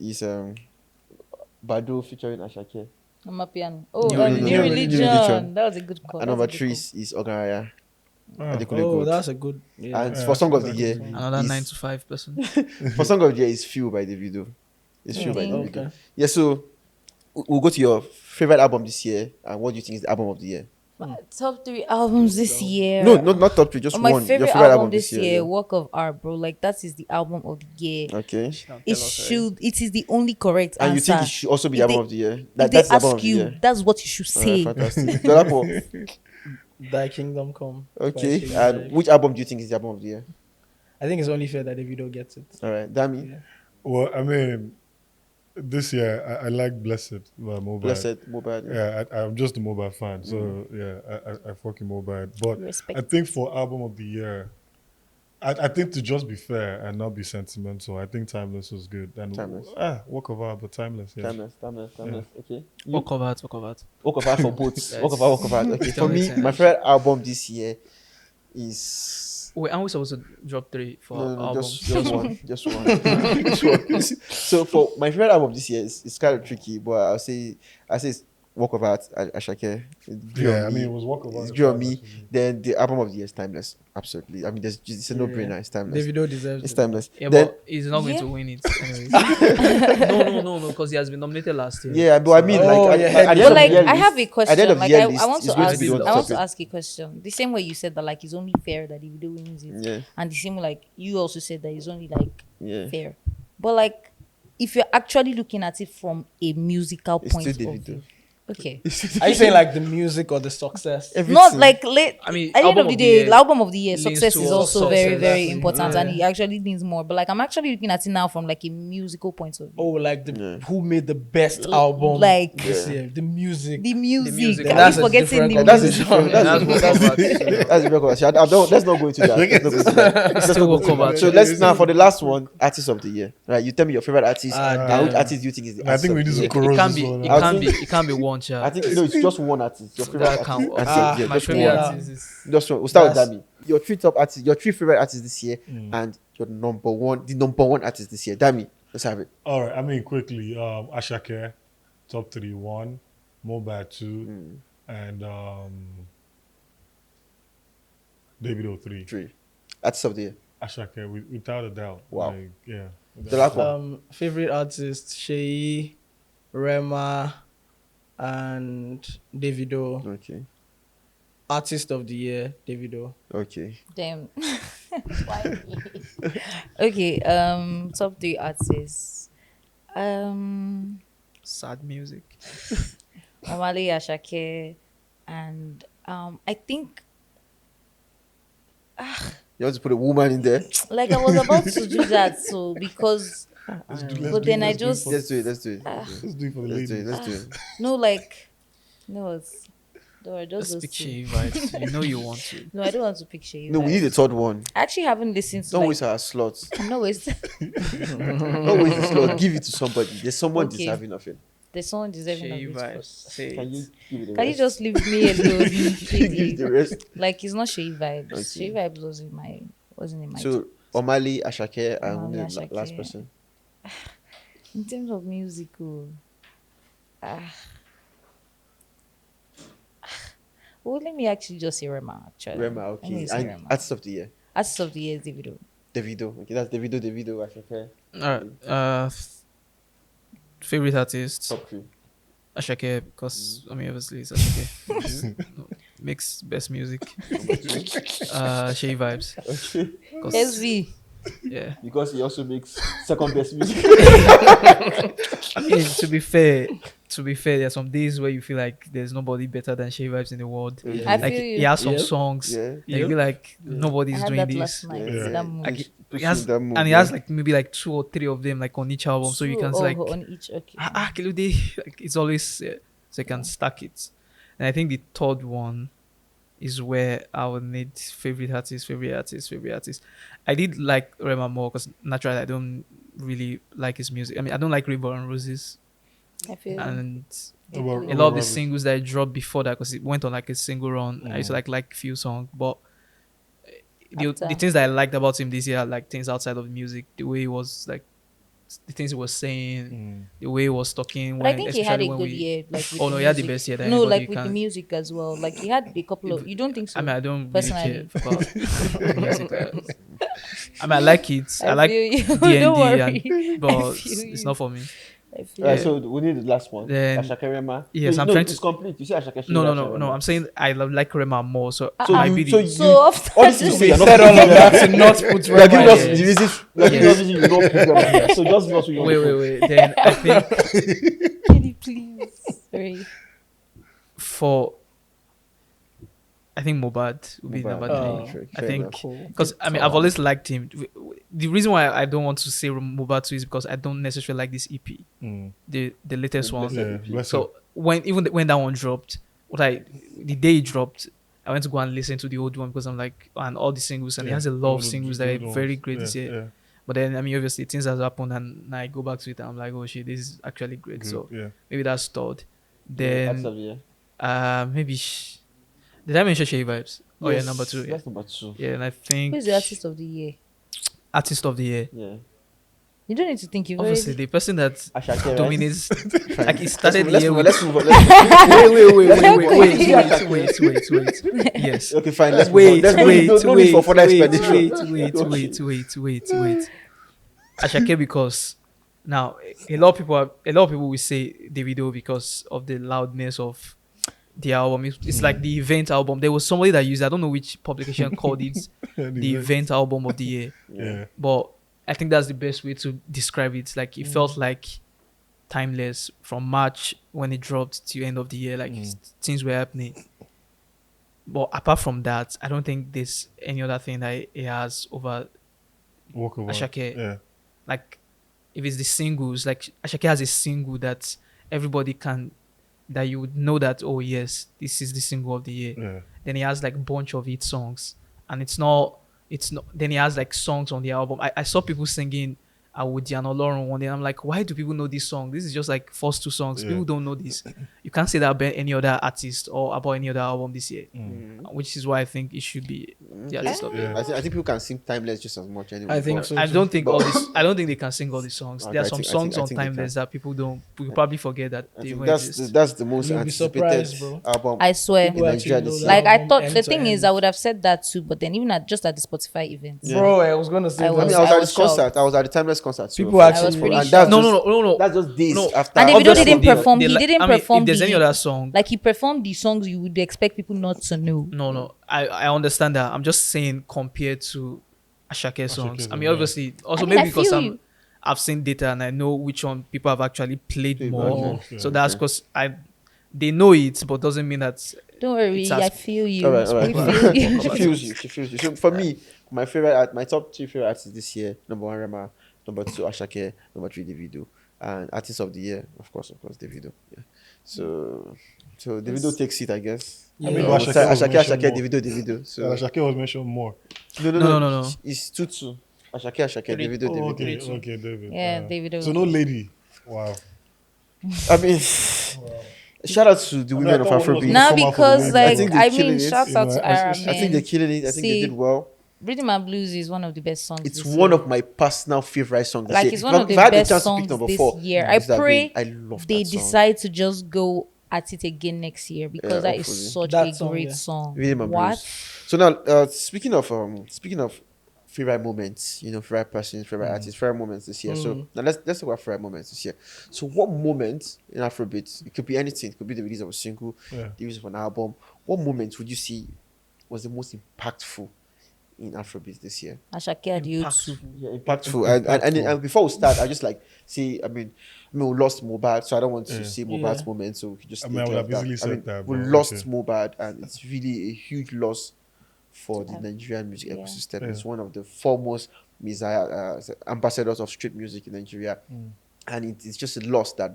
S2: Bado featuring Asake.
S6: I'm a piano. Oh,
S7: New Religion.
S6: New Religion.
S2: Religion.
S6: That was a good call.
S2: And number 3 is Ogaraya.
S5: Ah,
S2: Adekunle
S3: Oh,
S2: Gold.
S3: that's a good. Yeah.
S2: And
S5: Yeah,
S2: for song of the
S5: that's
S2: year,
S5: a good
S7: another
S2: is-
S7: 9 to 5 person.
S2: for song of the year is "Feel" by Davido. It's "Feel" by
S6: Okay.
S2: Davido.
S3: Okay.
S2: Yeah, so we'll go to your favorite album this year, and what do you think is the album of the year?
S6: Top 3 albums this year.
S2: No, not top 3, just
S6: My
S2: one. Your
S6: favorite
S2: favorite
S6: album this year,
S2: yeah.
S6: Work of Art, bro. Like, that is the album of the year.
S2: Okay.
S6: It is the only correct
S2: And you
S6: answer.
S2: think it should also be the
S6: If
S2: album
S6: they-
S2: of the year?
S6: If
S2: That's
S6: they
S2: the album of
S6: ask
S2: the
S6: you,
S2: year.
S6: that's what you should say.
S2: Fantastic. Dolapo,
S3: Thy Kingdom Come. by
S2: okay.
S3: King
S2: And
S3: Drake.
S2: which album do you think is the album of the year?
S3: I think it's only fair that Davido gets it.
S2: All right, Dami,
S5: Well, I mean, this year I like Blessed by Mohbad.
S2: Blessed, Mohbad.
S5: Yeah, I'm just a Mohbad fan, so yeah, I fucking Mohbad. But
S6: Respect.
S5: I think for album of the year, I think to just be fair and not be sentimental, I think Timeless was good. And
S2: Timeless.
S5: Work of art, but Timeless. Yeah.
S2: Timeless. Okay.
S7: Walk of Art.
S2: Walk of Art for both.
S7: Yes.
S2: Walk of Art. Okay. For
S7: Don't
S2: me,
S7: make sense.
S2: my favorite album this year is.
S7: Wait, aren't we supposed to drop 3 for
S2: No,
S7: albums?
S2: just one. Just one. Just one. So for my favorite album this year, it's kind of tricky, but I say it's Walk of Art, Asake.
S5: Yeah, I mean, it was Work of Art.
S2: It's grew on me. Then the album of the year is Timeless. Absolutely. I mean, it's a no-brainer. It's Timeless.
S3: Davido deserves
S2: It's
S3: it.
S2: Timeless.
S7: Yeah,
S2: Then,
S7: but he's not going
S6: Yeah.
S7: to win it anyways. no, because he has been nominated last year.
S2: yeah, but I mean,
S3: Oh,
S2: like,
S3: yeah.
S2: at the end
S6: But
S2: of
S6: like,
S2: the year
S6: I have
S2: list-
S6: a
S2: At the end
S6: question.
S2: of the
S6: Like,
S2: year
S6: I
S2: list,
S6: want
S2: it's
S6: to
S2: going to
S6: ask.
S2: be the one
S6: I want
S2: top
S6: to
S2: it.
S6: ask a question. The same way you said that, like, it's only fair that Davido wins it,
S2: Yeah,
S6: and the same way, like, you also said that it's only like
S2: yeah.
S6: fair. But like, if you're actually looking at it from a musical
S2: It's
S6: point
S2: still
S6: of
S2: Davido.
S6: view, okay,
S3: Are you saying like the music or the success?
S6: not like late.
S7: I mean,
S6: At the end
S7: album
S6: of the
S7: of the
S6: day,
S7: year
S6: the album of the year
S7: leans
S6: success is
S7: towards
S6: also very,
S7: success.
S6: very
S3: Exactly.
S6: important, and
S3: Yeah.
S6: it actually means more. But like, I'm actually looking at it now from like a musical point of view.
S3: Oh, like
S2: Yeah.
S3: who made the best album
S6: like-
S3: this year? The music.
S6: The music,
S7: music.
S6: are
S3: That's
S6: you
S3: a
S6: forgetting the
S3: different
S2: That's a
S6: music?
S2: different.
S7: Yeah,
S2: That's
S7: that's
S2: that's
S7: Walk of Art.
S2: that's a very conversation. Let's not go into that. Let's not go into that. Let's
S7: Still
S2: not go
S7: Walk
S2: into
S7: of
S2: that.
S7: Art.
S2: So let's now for the last one, artist of the year. Right, you tell me your favorite artist, and which
S3: damn.
S2: artist do you think is the
S5: I
S2: artist
S5: think
S2: of
S5: we
S2: the
S5: need to
S2: year?
S5: corrode
S7: It can't
S5: this
S7: be.
S5: one.
S7: It
S2: I'll
S7: can't
S2: say-
S7: be. It can't be one child.
S2: I think it's just one artist. Your favorite
S7: That can't.
S2: artist. Yeah,
S7: My
S2: just
S7: favorite
S2: one.
S7: artist is
S2: Just one. We'll start with
S3: That's-
S2: Dami. Your three top artists, your three favorite artists this year, and your number one artist this year. Dami, let's have it.
S5: All right, I mean, quickly, Asake, top 3, 1, Mohbad 2, and Davido 3.
S2: Three. Artist of the year.
S5: Asake, without a doubt.
S2: Wow.
S5: Like, yeah.
S2: The last one.
S3: Favorite artist: Shay, Rema, and Davido.
S2: Okay.
S3: Artist of the year: Davido.
S2: Okay.
S6: Damn. Why me? Okay, top three artists.
S7: Sad music.
S6: Omale, Ashake, and I think
S2: You want to put a woman in there?
S6: like I was about to do that, so because but then I just
S2: Let's do it. Let's do it.
S5: Let's do it for the
S2: Let's do it.
S5: ladies.
S2: Let's do it.
S6: no like no it's no I just
S7: Let's
S6: those
S7: pick
S6: two.
S7: Shay vibes. You know you want to.
S6: No, I don't want to pick Shay.
S2: No, we need a third one.
S6: I actually haven't listened to
S2: Don't
S6: like,
S2: waste our slots.
S6: I'm not wasting.
S2: Don't waste the slot. Give it to somebody. There's someone
S6: Okay.
S2: deserving of it.
S6: There's someone deserving
S7: Shay
S6: of it
S7: vibes.
S6: first.
S7: Say
S2: Can
S7: it.
S2: you give it the
S6: Can you
S2: rest?
S6: just leave me alone?
S2: Give
S6: please?
S2: the rest.
S6: Like it's not Shay vibes.
S2: Okay.
S6: Shay vibes wasn't in my
S2: So Omali, Ashake, and
S6: Omali,
S2: the
S6: Asake.
S2: last person.
S6: in terms of musical. Well, let me actually just say Rema. Actually,
S2: Rema,
S6: Let
S2: okay.
S6: me say
S2: And
S6: Rema.
S2: artist of the year.
S6: Artist of the year is Davido.
S2: Davido. Okay, that's Davido, Ashake.
S7: Alright. Favorite artist
S2: Top three.
S7: Asake, because I mean obviously it's Asake. Makes best music. Shay vibes.
S2: Okay.
S7: 'Cause,
S6: SV.
S7: yeah.
S2: Because he also makes second best music.
S7: I mean, to be fair, there are some days where you feel like there's nobody better than Shay vibes in the world.
S2: Yeah.
S6: I
S7: Like
S6: feel you.
S7: he has some
S3: Yep.
S7: songs
S2: Yeah.
S7: that you feel like
S6: I
S7: nobody's
S6: had
S7: doing
S6: that
S7: this.
S6: last night.
S2: Yeah.
S6: That mood.
S7: Like he
S2: Puts
S7: has,
S2: you in that mood,
S7: and he
S2: yeah.
S7: has like maybe like 2 or 3 of them like on each album, so you can
S6: Oh,
S7: like
S6: on each. Okay.
S7: Kilude, like it's always so you can stack it. And I think the third one is where I would need favorite artist. I did like Rema more because naturally I don't really like his music. I mean I don't like Rainbow and Roses,
S6: I feel.
S7: and
S5: What about-
S7: a
S5: what
S7: lot of the
S5: about
S7: singles that I dropped before that because it went on like a single run. I used to like few songs, but the
S6: After.
S7: things that I liked about him this year are like things outside of the music, the way he was like, the things he was saying, the way he was talking.
S6: But I think he had a
S7: especially when
S6: good year. Like with
S7: Oh
S6: the
S7: no, he had the
S6: music.
S7: best year. That
S6: No,
S7: anybody
S6: like with the
S7: can-
S6: music as well. Like he had a couple of. You don't think so?
S7: I mean, I don't really
S6: Personally.
S7: care about music. I mean, I like it. I like
S6: feel you.
S7: D&D,
S6: Don't worry.
S7: and, but
S6: I
S7: it's,
S6: feel
S7: it's
S6: you.
S7: not for me.
S6: I feel
S2: Alright, so we need the last one.
S7: Then-
S2: Ashake Rema.
S7: Yes,
S2: no,
S7: I'm trying to-
S2: It's complete. You say Ashake.
S7: No. I'm saying I like Rema more, so
S2: So
S7: might
S2: you-
S7: be the-
S2: so you-
S6: So after
S2: All this you say, you're not
S3: Said all
S2: picking
S3: of
S2: Rema.
S3: that to not put
S2: You're giving
S3: Rema
S2: us
S3: in.
S2: the reasons. You're giving us the reasons you don't pick Rema. So just give us what you want.
S7: wait. Then I think
S6: Can you please? Sorry.
S7: for I think Mohbad would be
S2: Mohbad.
S7: number
S3: Oh,
S7: 3. I
S2: fair
S7: think
S2: enough.
S3: Cool.
S7: because I mean I've always liked him. The reason why I don't want to say Mohbad too is because I don't necessarily like this EP, the latest one.
S5: Yeah, bless
S7: So when that one dropped, the day it dropped, I went to go and listen to the old one because I'm like, and all the singles, and he has a lot of singles that are very great this year.
S5: Yeah,
S7: But then I mean obviously things has happened, and now I go back to it and I'm like, oh shit, this is actually great. So
S5: yeah.
S7: maybe that's third.
S2: Artist
S7: Then
S2: of the year.
S7: maybe did I mention Shay Vibes? Oh yeah,
S2: Yes,
S7: number 2. Yeah.
S2: That's number 2.
S7: Yeah, and I think
S6: Who's the artist of the year?
S7: artist of the year.
S2: Yeah.
S6: You don't need to think. You've
S7: Obviously,
S6: already.
S7: the person that
S2: Ashake, right?
S7: dominates, like it started the
S2: Let's
S7: year
S2: move on.
S7: with.
S2: Let's move on.
S7: Wait. Yes.
S2: Okay, fine. Let's move on.
S7: Wait.
S2: Let's no need for further explanation.
S7: Wait. Ashake, because now a lot of people will say Davido because of the loudness of the album. It's like the event album. There was somebody that used, I don't know which publication called it the event album of the year,
S5: Yeah.
S7: but I think that's the best way to describe it. Like it felt like timeless from March when it dropped to end of the year. Like things were happening. But apart from that, I don't think there's any other thing that it has over
S5: Walk over.
S7: Ashake.
S5: Yeah.
S7: like if it's the singles, like Ashake has a single that everybody can, that you would know that, oh yes, this is the single of the year.
S5: Yeah.
S7: Then he has like a bunch of hit songs, and it's not then he has like songs on the album. I saw people singing Awudi and Olorun one day, and I'm like, why do people know this song? This is just like first 2 songs.
S5: Yeah.
S7: People don't know this. You can't say that about any other artist or about any other album this year, which is why I think it should be The artist of the year.
S5: Yeah.
S2: I think people can sing Timeless just as much anyway.
S3: I think
S2: but-
S3: so.
S7: I don't think all
S2: But-
S7: this. I don't think they can sing all the songs.
S2: Okay,
S7: There are
S2: I
S7: some
S2: think- I
S7: songs
S2: think- I
S7: on
S2: think they
S7: Timeless
S2: can.
S7: that people don't. We probably forget that
S2: I
S7: they
S2: think
S7: even
S2: that's
S7: exist.
S2: that's the most
S3: You'll be
S2: anticipated
S3: surprised, bro.
S2: album.
S6: I swear.
S3: People
S2: in
S3: actually
S2: Nigeria
S3: know
S2: this
S3: that
S2: year.
S6: Like I
S3: album
S6: thought,
S3: end
S6: the
S3: to
S6: thing is,
S3: end.
S6: I would have said that too, but then even at just at the Spotify event,
S3: Bro, I was gonna say
S6: I
S3: that.
S2: I mean,
S6: was-
S2: I was at
S6: I
S2: this
S6: was
S2: concert.
S6: shocked.
S2: I was at the Timeless concert. So
S3: People
S6: I
S3: actually
S6: was pretty
S2: and
S6: shocked.
S2: that's
S7: No,
S2: just,
S7: no.
S2: That's just days
S7: No.
S2: after.
S6: And Davido
S7: Obviously,
S6: didn't
S7: they-
S6: perform.
S7: they
S6: He
S7: like-
S6: didn't
S7: I mean,
S6: perform
S7: if there's any
S6: the-
S7: other song,
S6: Like he performed the songs you would expect people not to know.
S7: no. I understand that. I'm just saying compared to Asake songs. I
S5: song,
S7: mean,
S5: yeah.
S7: obviously, also
S6: I mean, I
S7: maybe because
S6: feel you.
S7: I've seen data and I know which one people have actually played
S2: Played
S7: more.
S2: more,
S5: okay.
S7: So that's because they know it, but doesn't mean that.
S6: Don't worry,
S7: It's as-
S6: I feel you.
S2: All right, all right.
S6: We feel you.
S2: She feels you. She feels you. So for me, my top 3 favorite artists this year: number 1, Rema; number 2, Asake; number 3, Davido. And artist of the year, of course, Davido. Yeah. So Davido takes it, I guess.
S3: Yeah.
S5: I mean,
S2: I would
S5: Asake
S2: say
S5: was mentioned more.
S2: Davido. So
S5: Shake was mentioned more.
S7: No.
S2: It's 2-2. Asake, Davido.
S5: Oh, okay,
S7: 3-2.
S5: okay, David.
S6: Yeah, Davido.
S5: So no lady. Wow.
S2: I mean, shout out to the women of
S5: I thought one was
S2: Afrobeats.
S6: Nah,
S5: Come out for
S6: because
S5: the
S6: like
S2: I think they're
S6: I
S2: killing
S6: mean,
S2: it,
S6: shouts
S5: you
S6: out
S5: know,
S6: to
S5: I-
S6: Ara
S2: I think they're killing it. I think they
S6: See,
S2: did well.
S6: Rhythm and Blues is one of the best songs.
S2: It's
S6: this
S2: one
S6: year.
S2: of my personal favorite songs this
S6: Like
S2: year.
S6: it's one
S2: If I-
S6: of the
S2: if I had
S6: best
S2: chance to pick
S6: songs
S2: number
S6: this
S2: 4,
S6: year.
S2: it
S6: I
S2: would have
S6: pray
S2: been- I love
S6: they
S2: that song.
S6: decide to just go at it again next year because
S2: Yeah,
S6: that is
S2: hopefully.
S6: such
S3: That
S6: a
S3: song,
S6: great
S3: yeah.
S6: song.
S2: Rhythm and
S6: What?
S2: Blues. So now, speaking of favorite moments, favorite persons, favorite artists, favorite moments this year. So now let's talk about favorite moments this year. So what moment in Afrobeats? It could be anything. It could be the release of a single,
S5: Yeah.
S2: the release of an album. What moment would you see was the most impactful in Afrobeats this year?
S6: Ashake Adiotu.
S2: Yeah, impactful. And before we start, I just like see. I mean, we lost Mohbad, so I don't want to see Mohbad's moment. So we can just.
S5: I mean, I
S2: take
S5: would
S2: care
S5: have
S2: of that.
S5: easily said that,
S2: we
S5: but
S2: lost
S5: okay.
S2: Mohbad, and it's really a huge loss for the Nigerian music
S6: Yeah.
S2: ecosystem.
S5: Yeah.
S2: It's one of the foremost ambassadors of street music in Nigeria. And it's just a loss that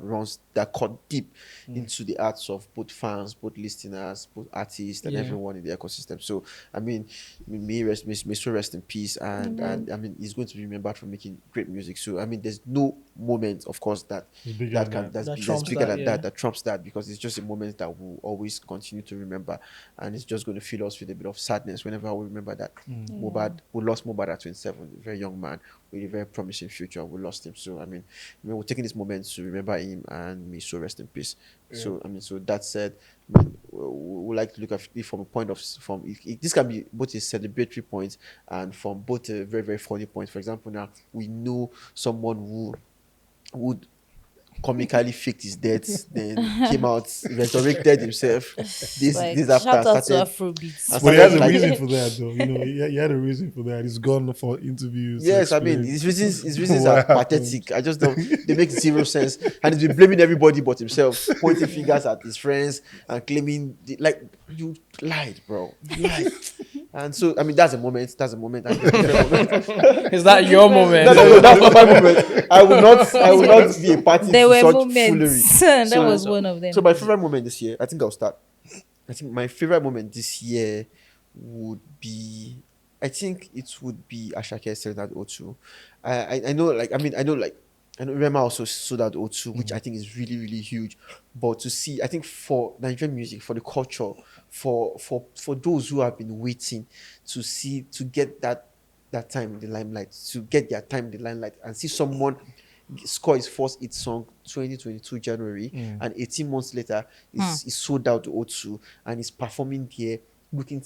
S2: cut deep into the hearts of both fans, both listeners, both artists, and
S3: Yeah.
S2: everyone in the ecosystem. So, I mean, may so rest in peace. And I mean, he's going to be remembered for making great music. So, I mean, there's no moment, of course, that's
S3: That trumps
S2: bigger
S3: that,
S2: than
S3: yeah.
S2: that trumps that, because it's just a moment that we'll always continue to remember, and it's just going to fill us with a bit of sadness whenever we remember that we lost Mohbad at 27, a very young man with a very promising future. We lost him. So I mean, we're taking this moment to remember him, and may so rest in peace. So I mean, so that said, I mean, we like to look at it from a point of this can be both a celebratory point and from both a very, very funny point. For example, now we know someone who would comically faked his death, then came out, resurrected himself. This
S6: Like,
S2: this after
S6: shout out to
S2: started.
S6: Afrobeats.
S2: and
S5: But he has a
S2: started,
S5: reason for that, though. He had a reason for that. He's gone for interviews. to
S2: Yes, I mean
S5: explain.
S2: his reasons
S5: What
S2: are
S5: happened?
S2: pathetic. I just don't. They make zero sense, and he's been blaming everybody but himself, pointing fingers at his friends and claiming like you lied, bro. You lied. And so I mean that's a moment. That's a moment. I think it's a moment.
S3: Is that your moment?
S2: That's not my moment. I will not be a party
S6: There
S2: to
S6: were
S2: such
S6: moments.
S2: foolery.
S6: That was one of them.
S2: So my favorite moment this year, I think I'll start. I think my favorite moment this year would be, I think it would be Asake selling that O2. I know Rema also sold out O2, which I think is really, really huge. But to see, I think for Nigerian music, for the culture, for those who have been waiting to get that time in the limelight, to get their time in the limelight, and see someone score his first hit song 2022 January, and 18 months later is sold out to O2 and is performing there, looking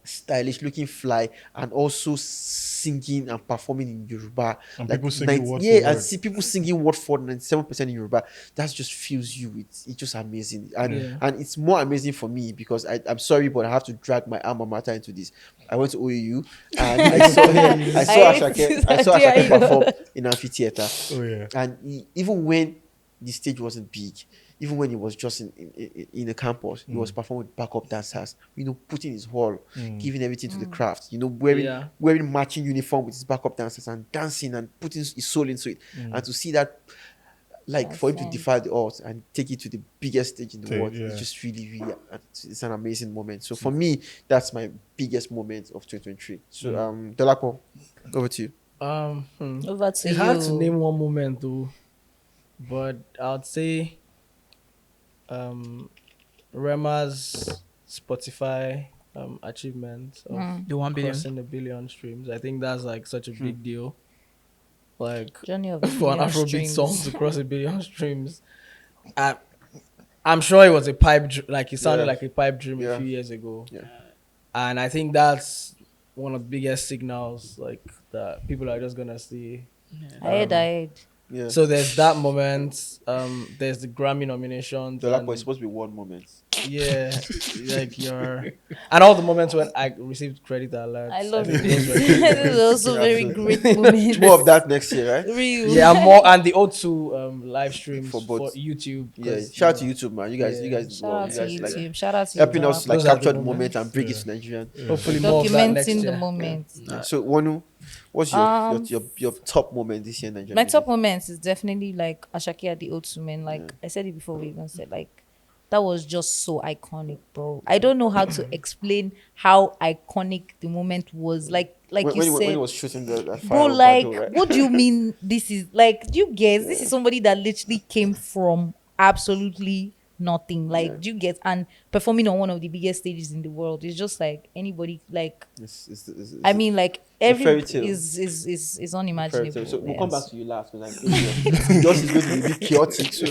S2: stylish, looking fly, and also singing and performing in Yoruba.
S5: And
S2: Like
S5: people singing word for
S2: and
S5: word.
S2: see people singing word for 97% in Yoruba. That just fills you. It's just amazing, and it's more amazing for me because I'm sorry, but I have to drag my alma mater into this. I went to OAU and I saw Asake perform in amphitheater.
S5: Oh yeah.
S2: And even when the stage wasn't big, even when he was just in a campus, he was performing with backup dancers, putting his all, giving everything to the craft, wearing matching uniform with his backup dancers and dancing and putting his soul into it. And to see that, like, for him to defy the odds and take it to the biggest stage in the world,
S5: Yeah.
S2: it's just really, really, it's an amazing moment. So for me, that's my biggest moment of 2023. So, Dolapo, over to you.
S6: Over to
S3: It's hard to
S6: you.
S3: name one moment though, but I'd say Rema's Spotify achievement of
S6: Mm.
S7: The 1 billion.
S3: crossing a billion streams. I think that's like such a big deal. Like
S6: Journey of a
S3: for an
S6: billion
S3: Afrobeat song
S6: streams.
S3: to cross a billion streams. I, I'm sure it was a like it sounded
S2: Yeah.
S3: like a pipe dream a
S2: Yeah.
S3: few years ago.
S2: Yeah.
S3: And I think that's one of the biggest signals like that people are just gonna see.
S6: I heard.
S2: Yeah.
S3: So there's that moment. There's the Grammy nominations.
S2: The lap
S3: and
S2: was supposed to be one moment.
S3: yeah, like your and all the moments when I received credit alerts.
S6: I love
S3: think
S6: it.
S3: those were
S6: This is also very great moment.
S2: More of that next year, right?
S6: Real.
S3: yeah, more and the O2 live streams
S2: For
S3: for,
S2: both.
S3: YouTube.
S2: Yeah.
S3: 'cause,
S2: Shout out to YouTube, man. You guys,
S3: Yeah.
S6: Shout out
S2: you
S6: to
S2: guys like
S6: YouTube. Shout out to
S2: helping
S6: you.
S2: us like
S3: Those are the
S2: capture the
S3: moments.
S2: moment and bring it
S5: Yeah.
S2: to Nigerian.
S3: hopefully more of that next
S6: Documenting
S3: year.
S6: the moment.
S2: Yeah. So Wanu, what's your top moment this year in Nigeria?
S6: My top moments is definitely like Asake at the O2 man. Like I said it before, we even said like that was just so iconic, bro. I don't know how to explain how iconic the moment was. Like
S2: when,
S6: you
S2: when
S6: said,
S2: he was shooting the fire.
S6: bro.
S2: on
S6: Like,
S2: Bado, right?
S6: what do you mean? This is like, do you guess? This is somebody that literally came from absolutely nothing. Like, do you get and performing on one of the biggest stages in the world? It's just like anybody. Like,
S2: It's
S6: I mean, like
S2: a
S6: every
S2: fairy tale.
S6: is
S2: Fairy
S6: unimaginable.
S2: tale. So we'll come
S6: yes.
S2: back to you last because yours is going to be a bit chaotic. So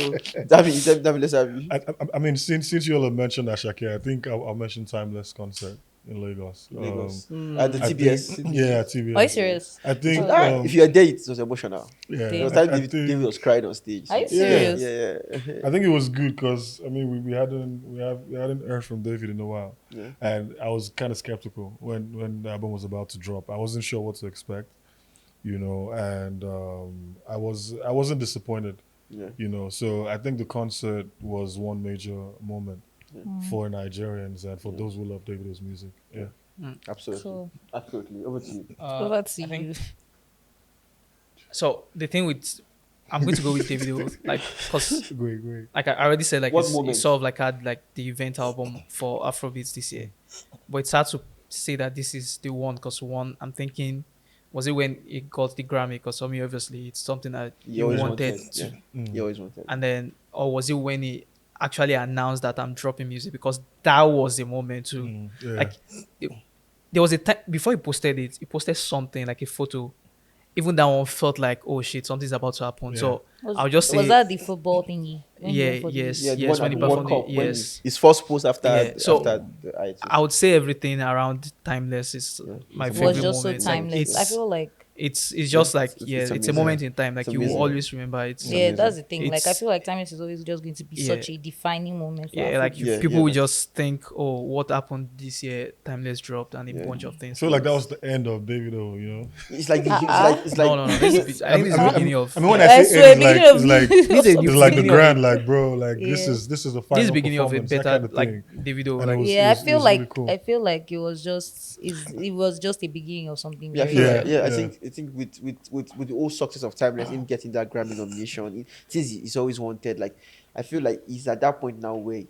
S2: that means let's have you.
S5: I mean, since you all have mentioned Asake, I think I'll mention Timeless concert in Lagos.
S2: Lagos.
S3: Mm.
S2: At the
S5: I
S2: TBS.
S5: think- yeah, TBS.
S6: Are you serious?
S5: I think.
S2: If you are there, it was emotional.
S5: yeah,
S2: It was
S6: Damn.
S2: time
S5: I
S2: David
S5: think-
S2: was crying on stage.
S6: Are you
S5: Yeah.
S6: serious?
S2: Yeah.
S5: I think it was good because I mean we hadn't heard from David in a while,
S2: Yeah.
S5: and I was kind of skeptical when the album was about to drop. I wasn't sure what to expect, and I wasn't disappointed,
S2: Yeah.
S5: So I think the concert was one major moment for Nigerians and for those who love David's music. Yeah,
S2: Absolutely.
S6: Cool.
S2: Absolutely. Over to you.
S6: Over to
S7: I think-
S6: you.
S7: So the thing with, I'm going to go with Davido, like, cause
S5: great.
S7: like I already said, like
S2: What
S7: it's
S2: moment?
S7: sort of like had like the event album for Afrobeats this year, but it's hard to say that this is the one because one I'm thinking, was it when it got the Grammy? Because for me, obviously, it's something that
S2: You always
S7: wanted
S2: wanted.
S7: to,
S2: Yeah. You always wanted.
S7: and then or was it when he actually announced that I'm dropping music? Because that was the moment too.
S5: Yeah.
S7: Like there was a time before he posted it, he posted something like a photo. Even that one felt like, oh shit, something's about to happen.
S5: Yeah.
S7: So I'll just say,
S6: Was that the football thingy? When he
S7: yeah,
S6: went for the-
S7: yes,
S2: Yeah, the
S7: yes.
S2: one
S7: When
S2: at
S7: he
S2: the World
S7: performed
S2: Cup,
S7: it,
S2: when
S7: yes.
S2: his first post after
S7: Yeah, so
S2: after the IIT.
S7: I would say everything around Timeless is my
S2: It's
S6: was
S7: favorite
S6: just so
S7: moment. Like,
S6: timeless. I feel like
S7: it's just like
S2: it's
S7: it's a
S2: amazing.
S7: moment in time. Like
S2: It's
S7: you will
S2: amazing.
S7: always remember it.
S6: yeah,
S2: amazing.
S6: that's the thing. Like I
S7: It's-
S6: feel like timeless is always just going to be
S7: Yeah.
S6: such a defining moment. For
S7: Yeah, like
S6: Afrobeat.
S2: Yeah,
S7: people
S2: yeah.
S7: will just think, oh, what happened this year? Timeless dropped and a
S2: Yeah.
S7: bunch of
S5: I
S7: things.
S5: feel like that was the end of Davido.
S2: It's like it's like
S7: No. This is, I think this is the beginning of.
S5: I mean, when
S6: I
S5: I say
S6: swear,
S5: end, it's like
S6: beginning of-
S7: This is a
S5: it's like the
S7: beginning of
S5: grand,
S7: it.
S5: like bro, like this
S6: Yeah.
S5: is the final
S7: This is the beginning of a
S5: performance, that
S7: better
S5: kind of
S7: like
S5: thing.
S7: Davido.
S5: And
S7: Like
S5: it was-
S6: yeah, I feel like
S5: really cool.
S6: I feel like it was just it was just a beginning of something.
S2: Yeah, I
S6: very
S2: feel
S5: Yeah,
S2: like, yeah,
S5: yeah.
S2: I think with the whole success of Timeless, him getting that Grammy nomination, he's always wanted. Like, I feel like he's at that point now where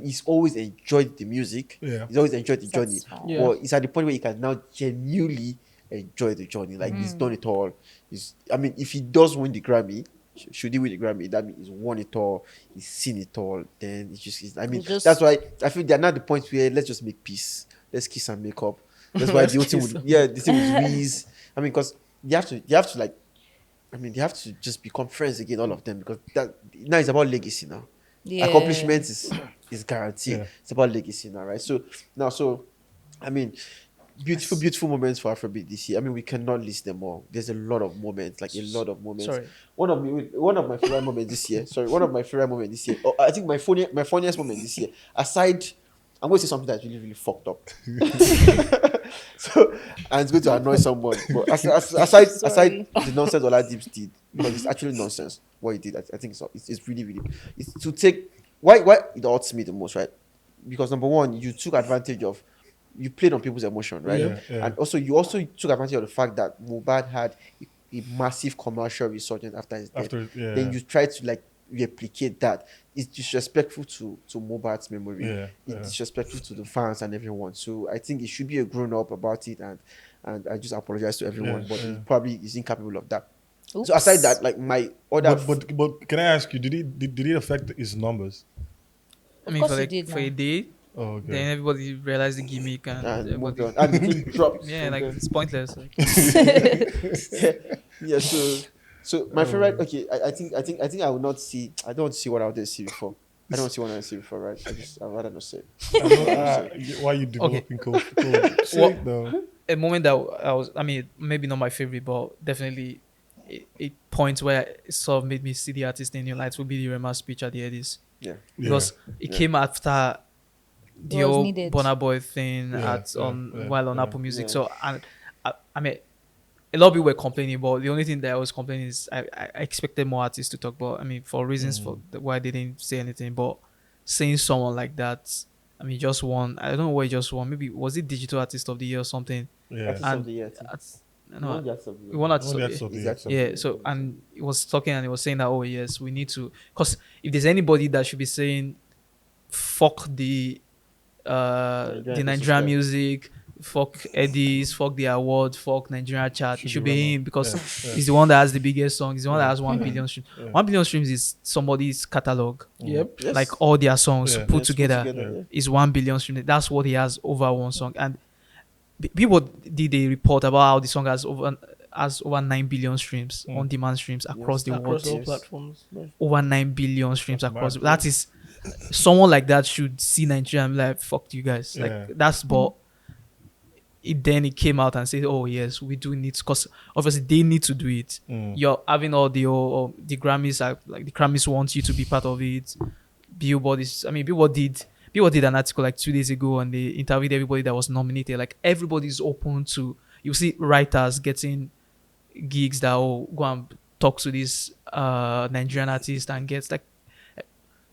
S2: he's always enjoyed the music.
S5: Yeah.
S2: He's always enjoyed the journey.
S6: Satisfied.
S3: Yeah.
S2: But he's at the point where he can now genuinely enjoy the journey. Like he's done it all. If he does win the Grammy, should he win the Grammy, that means he's won it all, he's seen it all. Then
S6: It's just-
S2: that's why I feel they're not the point where let's just make peace. Let's kiss and make up. That's why the whole thing would, the thing with Wiz. Because they have to like, they have to just become friends again, all of them, because that now it's about legacy now.
S6: Yeah.
S2: Accomplishment is guaranteed.
S5: Yeah.
S2: It's about legacy now, right? Beautiful moments for Afrobeat this year. We cannot list them all. There's a lot of moments, like a lot of moments.
S7: Sorry.
S2: One of my favorite moments this year. Sorry, one of my favorite moments this year. Oh, I think my funniest moment this year. Aside, I'm going to say something that's really, really fucked up. And it's going to annoy someone. But aside the nonsense Oladips did, because it's actually nonsense what he did. I think it's really, really. It's to take why it hurts me the most, right? Because number one, you took advantage of. You played on people's emotion, right?
S5: Yeah.
S2: And also, you took advantage of the fact that Mohbad had a massive commercial resurgence after his death. Then you try to like replicate that. It's disrespectful to Mohbad's memory.
S5: Yeah,
S2: It's disrespectful to the fans and everyone. So I think it should be a grown up about it, and I just apologize to everyone.
S5: Yeah,
S2: But
S5: yeah.
S2: he probably is incapable of that.
S6: Oops.
S2: So aside that, like my other,
S5: But can I ask you, did it affect his numbers?
S7: I mean,
S6: course
S7: for
S6: he
S7: like
S6: did
S7: for a
S6: now.
S7: day,
S5: Oh, okay.
S7: Then everybody realized the gimmick, and
S2: and moved
S7: everybody,
S2: on. And the thing dropped
S7: yeah,
S2: from
S7: like
S2: there.
S7: it's pointless. Like,
S2: Yeah, so my favorite. Okay, I think I would not see. I don't see what I would see before. I don't see what I see before, right? I'd rather not say.
S5: I know.
S2: I'd rather not say.
S5: Why are you
S7: okay,
S5: developing code? Say
S7: what
S5: it now.
S7: a moment that I was, I mean, maybe not my favorite, but definitely a point where it sort of made me see the artist in new lights would be the Rema speech at the Eddies,
S2: Yeah,
S5: Yeah.
S7: because it
S2: yeah,
S7: came after
S6: It
S7: the
S6: was
S7: old
S6: needed.
S7: Burna Boy thing
S5: Yeah.
S7: at
S5: Yeah.
S7: on
S5: Yeah.
S7: while on
S5: Yeah.
S7: Apple Music.
S2: yeah.
S7: So and I mean, a lot of people were complaining, but the only thing that I was complaining is I expected more artists to talk about. I mean, for reasons for why they didn't say anything, but saying someone like that, I mean, just won. I don't know why he just won. Maybe was it Digital Artist of the Year or something?
S5: Yeah.
S2: Artist of
S7: And
S2: the year. I think.
S7: at,
S2: He won
S7: no,
S2: the artist of the
S7: we
S2: year.
S7: won
S5: I
S7: artist
S5: want
S7: of the
S5: that
S7: year.
S5: sort of
S2: He's
S5: yeah.
S2: artist of the
S7: Yeah.
S2: year.
S7: So and he was talking and he was saying that, oh yes, we need to, because if there's anybody that should be saying fuck the
S2: Nigerian
S7: Nigerian
S2: ecosystem.
S7: music, fuck Eddie's, fuck the award, fuck Nigerian chart. It
S5: Should
S7: should
S5: be
S7: be
S5: Rema.
S7: him because
S5: Yeah. Yeah.
S7: he's the one that has the biggest song. He's the one that
S5: Yeah.
S7: has 1 billion streams.
S5: Yeah.
S7: 1 billion streams is somebody's catalog.
S3: Yep.
S7: Like
S2: Yes.
S7: all their songs
S5: Yeah.
S7: put
S2: Yes, put
S7: together
S2: together.
S5: Yeah.
S2: Yeah.
S7: is 1 billion streams. That's what he has over one song. And people did a report about how the song has over 9 billion streams, on demand streams across the
S3: Across
S7: world.
S3: all
S2: Yes.
S3: platforms.
S7: Over 9 billion streams
S5: That's
S7: across.
S5: mad.
S7: That is, someone like that should see Nigeria and be like, fuck you guys.
S5: Yeah.
S7: Like that's, but it came out and said, oh yes, we do need, because obviously they need to do it. You're having all the Grammys are like, the Grammys want you to be part of it. Billboard is, I mean, Billboard did an article like 2 days ago and they interviewed everybody that was nominated. Like everybody's open to, you see writers getting gigs that will go and talk to this Nigerian artist and gets like,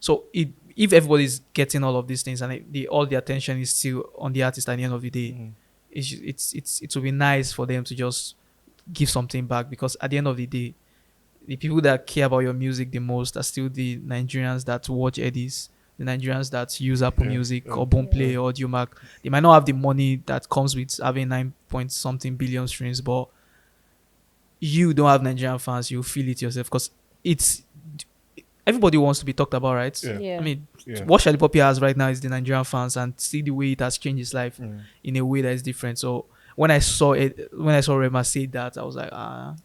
S7: so if everybody's getting all of these things and all the attention is still on the artist at the end of the day, it will be nice for them to just give something back, because at the end of the day, the people that care about your music the most are still the Nigerians that watch Eddies, the Nigerians that use Apple
S5: Yeah,
S7: Music
S5: yeah,
S7: or Boomplay or Audiomack. They might not have the money that comes with having 9 point something billion streams, but you don't have Nigerian fans, you feel it yourself, because it's, everybody wants to be talked about, right?
S5: Yeah.
S6: Yeah.
S7: I mean,
S5: Yeah.
S7: what Shallipopi has right now is the Nigerian fans, and see the way it has changed his life in a way that is different. So when I saw Rema say that, I was like,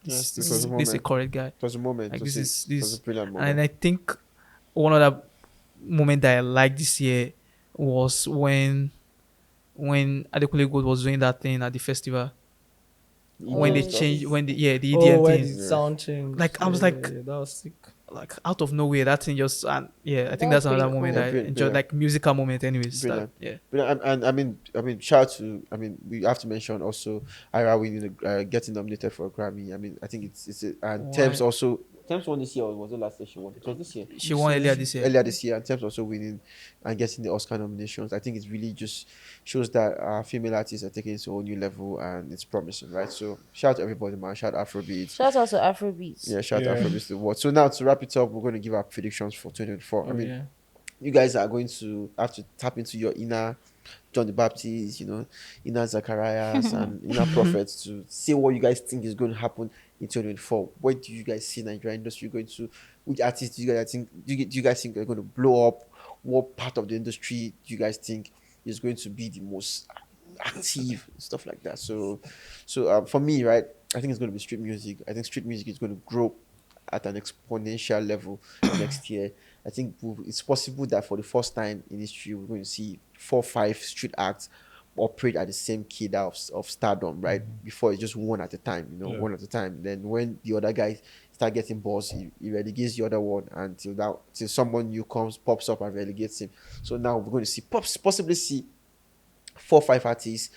S2: Yes,
S7: this
S2: it was a
S7: is a
S2: moment.
S7: correct guy.
S2: It was a moment.
S7: Like
S2: It was
S7: this
S2: it was a brilliant moment.
S7: and I think one other moment that I liked this year was when Adekunle Gold was doing that thing at the festival, when they
S6: Oh,
S7: changed, when the the
S3: Oh,
S7: EDM
S3: where
S7: thing,
S3: the sound changed.
S7: Like, I was like-
S3: that was sick.
S7: like out of nowhere, that thing just, and yeah, I think
S6: That was
S7: that's another
S6: pretty
S7: moment
S6: cool.
S7: I
S2: Yeah, brilliant,
S7: enjoyed, like musical moment, anyways.
S2: Brilliant.
S7: Yeah.
S2: But and shout out to, we have to mention also Ira winning, getting nominated for a Grammy. I think it's and Thames
S7: Why?
S2: also. Thames won this year, or was it last year she won? It was this year.
S7: She won earlier this year.
S2: Earlier this year, and Thames also winning and getting the Oscar nominations. I think it really just shows that female artists are taking it to a whole new level, and it's promising, right? So shout out to everybody, man. Shout out Afrobeats.
S6: Shout out to Afrobeats.
S2: Yeah, shout out
S5: Yeah.
S2: Afrobeats to the world. So now to wrap it up, we're going to give our predictions for 2024.
S3: Oh, yeah.
S2: You guys are going to have to tap into your inner John the Baptist, inner Zacharias and inner prophets to see what you guys think is going to happen in 2024. Where do you guys see Nigerian industry going to? Which artists do you guys think are going to blow up? What part of the industry do you guys think is going to be the most active, stuff like that? So for me, right, I think it's going to be street music. I think street music is going to grow at an exponential level next year. I think it's possible that for the first time in history, we're going to see 4-5 street acts operate at the same cadre of stardom, right? Before it's just one at a time, one at a time. Then when the other guys start getting balls, he relegates the other one until someone new pops up and relegates him. So now we're going to see possibly see 4-5 artists,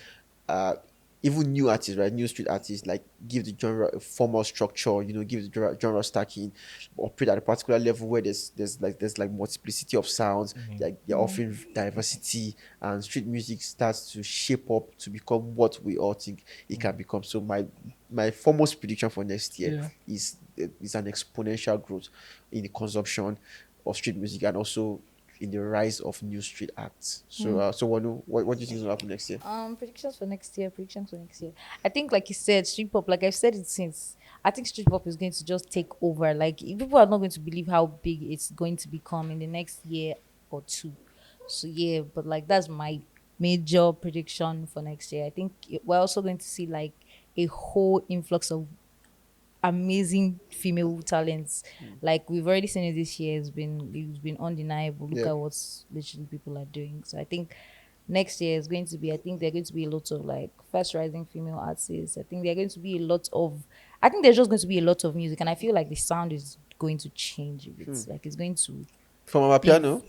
S2: even new artists, right? New street artists, like give the genre a formal structure, give the genre stacking, operate at a particular level where there's like multiplicity of sounds, like they're offering diversity, and street music starts to shape up to become what we all think it can become. So my foremost prediction for next year is an exponential growth in the consumption of street music, and also in the rise of new street acts. So, Wanu, what do you think is going to happen next year?
S6: Predictions for next year. I think, like you said, street pop. Like I've said it since. I think street pop is going to just take over. Like people are not going to believe how big it's going to become in the next year or two. So yeah, but like that's my major prediction for next year. I think we're also going to see like a whole influx of amazing female talents. Like we've already seen it this year. It's been undeniable. Look
S2: Yeah.
S6: at what literally people are doing. So I think next year is going to be. I think there are going to be a lot of like fast rising female artists. I think there are going to be a lot of. I think there's just going to be a lot of music, and I feel like the sound is going to change a bit. Like it's going to.
S2: From our piano.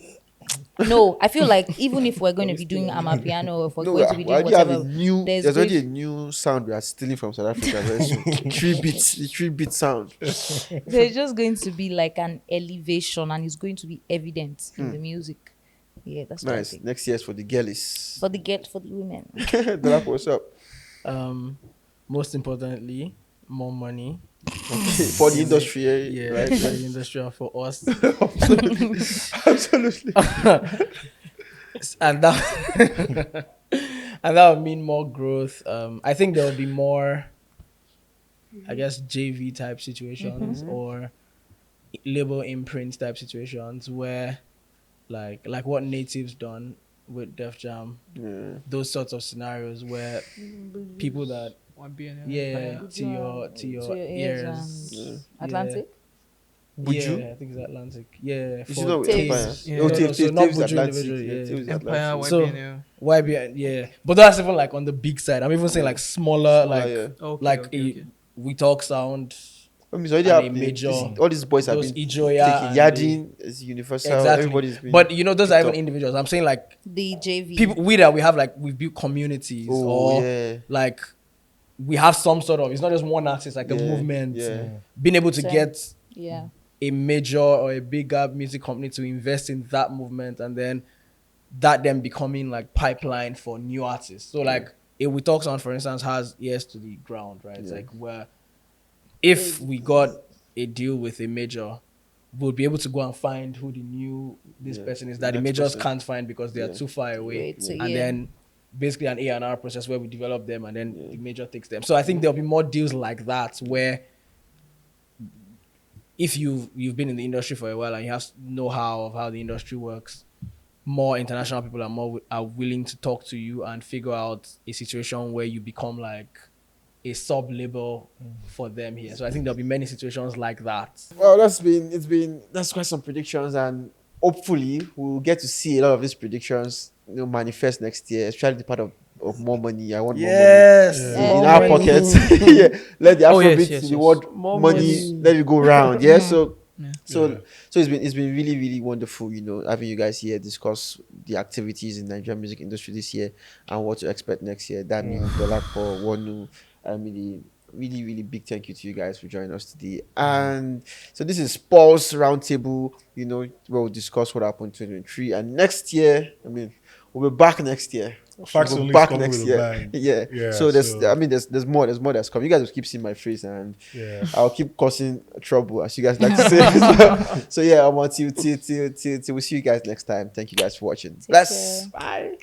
S6: No, I feel like even if we're going to be doing amapiano, or if we're
S2: No,
S6: going to be
S2: we
S6: doing
S2: already have a
S6: whatever,
S2: new.
S6: there's
S2: There's already a
S6: going-
S2: new sound we are stealing from South Africa very soon. The 3-beat sound.
S6: there's just going to be like an elevation, and it's going to be evident in the music. Yeah, that's what I
S2: Nice.
S6: think.
S2: Next year's for the girlies.
S6: For the women.
S2: Dollar, what's up?
S3: Most importantly, more money.
S2: For the industry,
S3: Yeah,
S2: right?
S3: for the industry and for us.
S2: Absolutely.
S3: And that and that would mean more growth. I think there will be more, I guess, JV type situations or label imprint type situations where, like what Native's done with Def Jam, those sorts of scenarios where people that
S7: One billion.
S3: to your ears.
S6: And Atlantic.
S2: Buju?
S3: Yeah, I think it's Atlantic. Yeah,
S2: You should know
S6: Taves.
S2: Empire.
S7: Yeah.
S2: Oh,
S7: No,
S2: Taves,
S3: so
S2: Taves,
S3: not
S2: Taves
S3: Buju
S2: Atlantic.
S3: individually,
S2: Yeah,
S3: yeah.
S2: Taves
S7: Empire,
S2: Atlantic.
S3: So-
S7: YBN.
S3: YBN, yeah, but that's even like on the big side. I'm even saying like smaller, like
S2: yeah.
S7: Okay,
S3: like
S7: okay.
S3: We Talk Sound.
S2: I mean, it's already
S3: And
S2: have
S3: a
S2: the-
S3: major-
S2: all these boys have
S3: those
S2: been
S3: Ijoya
S2: taking
S3: and
S2: Yadin as universal.
S3: Exactly.
S2: Everybody's been
S3: But you know, those are
S2: picked
S3: even
S2: up.
S3: individuals. I'm saying like
S6: The JV.
S3: people we have like we've built communities
S2: Oh,
S3: or
S2: yeah.
S3: like we have some sort of, it's not just one artist, like a
S2: Yeah,
S3: movement.
S2: yeah.
S3: Being able to
S6: Same.
S3: get
S6: Yeah.
S3: a major or a bigger music company to invest in that movement, and then that then becoming like pipeline for new artists. So like if We Talk Sound, for instance, has ears to the ground, right? It's like where if we got a deal with a major, we'll be able to go and find who the new person is that the
S2: Next
S3: majors
S2: person.
S3: can't find because they are too far away.
S6: Wait, so
S3: And
S6: yeah.
S3: then basically an A&R process where we develop them and then the major takes them. So I think there'll be more deals like that where if you've been in the industry for a while and you have know-how of how the industry works, more international people are willing to talk to you and figure out a situation where you become like a sub-label for them here. So I think there'll be many situations like that.
S2: Well, that's quite some predictions, and hopefully we'll get to see a lot of these predictions, manifest next year, especially the part of more money. I want
S3: Yes.
S2: more money
S6: Yeah.
S2: in
S6: More
S2: our
S6: money.
S2: pockets. Yeah, let the
S7: Oh, yes,
S2: Afrobeats
S7: yes,
S2: the
S7: yes.
S2: word
S3: More
S2: money,
S3: money.
S2: let it go round. Yeah, so
S7: Yeah.
S2: So it's been really, really wonderful, having you guys here discuss the activities in Nigerian music industry this year and what to expect next year. That means Dolapo, Wonu, really, really, really big thank you to you guys for joining us today. And so this is Paul's Roundtable, where we'll discuss what happened in 2023. And next year, we'll be back next year.
S5: Facts
S2: We'll
S5: on
S2: be
S5: List
S2: back
S5: coming
S2: next
S5: with a
S2: year.
S5: bang.
S2: Yeah.
S5: Yeah,
S2: So there's
S5: so-
S2: more that's coming. You guys will keep seeing my face, and
S5: Yeah.
S2: I'll keep causing trouble, as you guys like to say. So yeah, I want till we see you guys next time. Thank you guys for watching.
S6: Take
S2: Bless.
S6: care.
S2: Bye.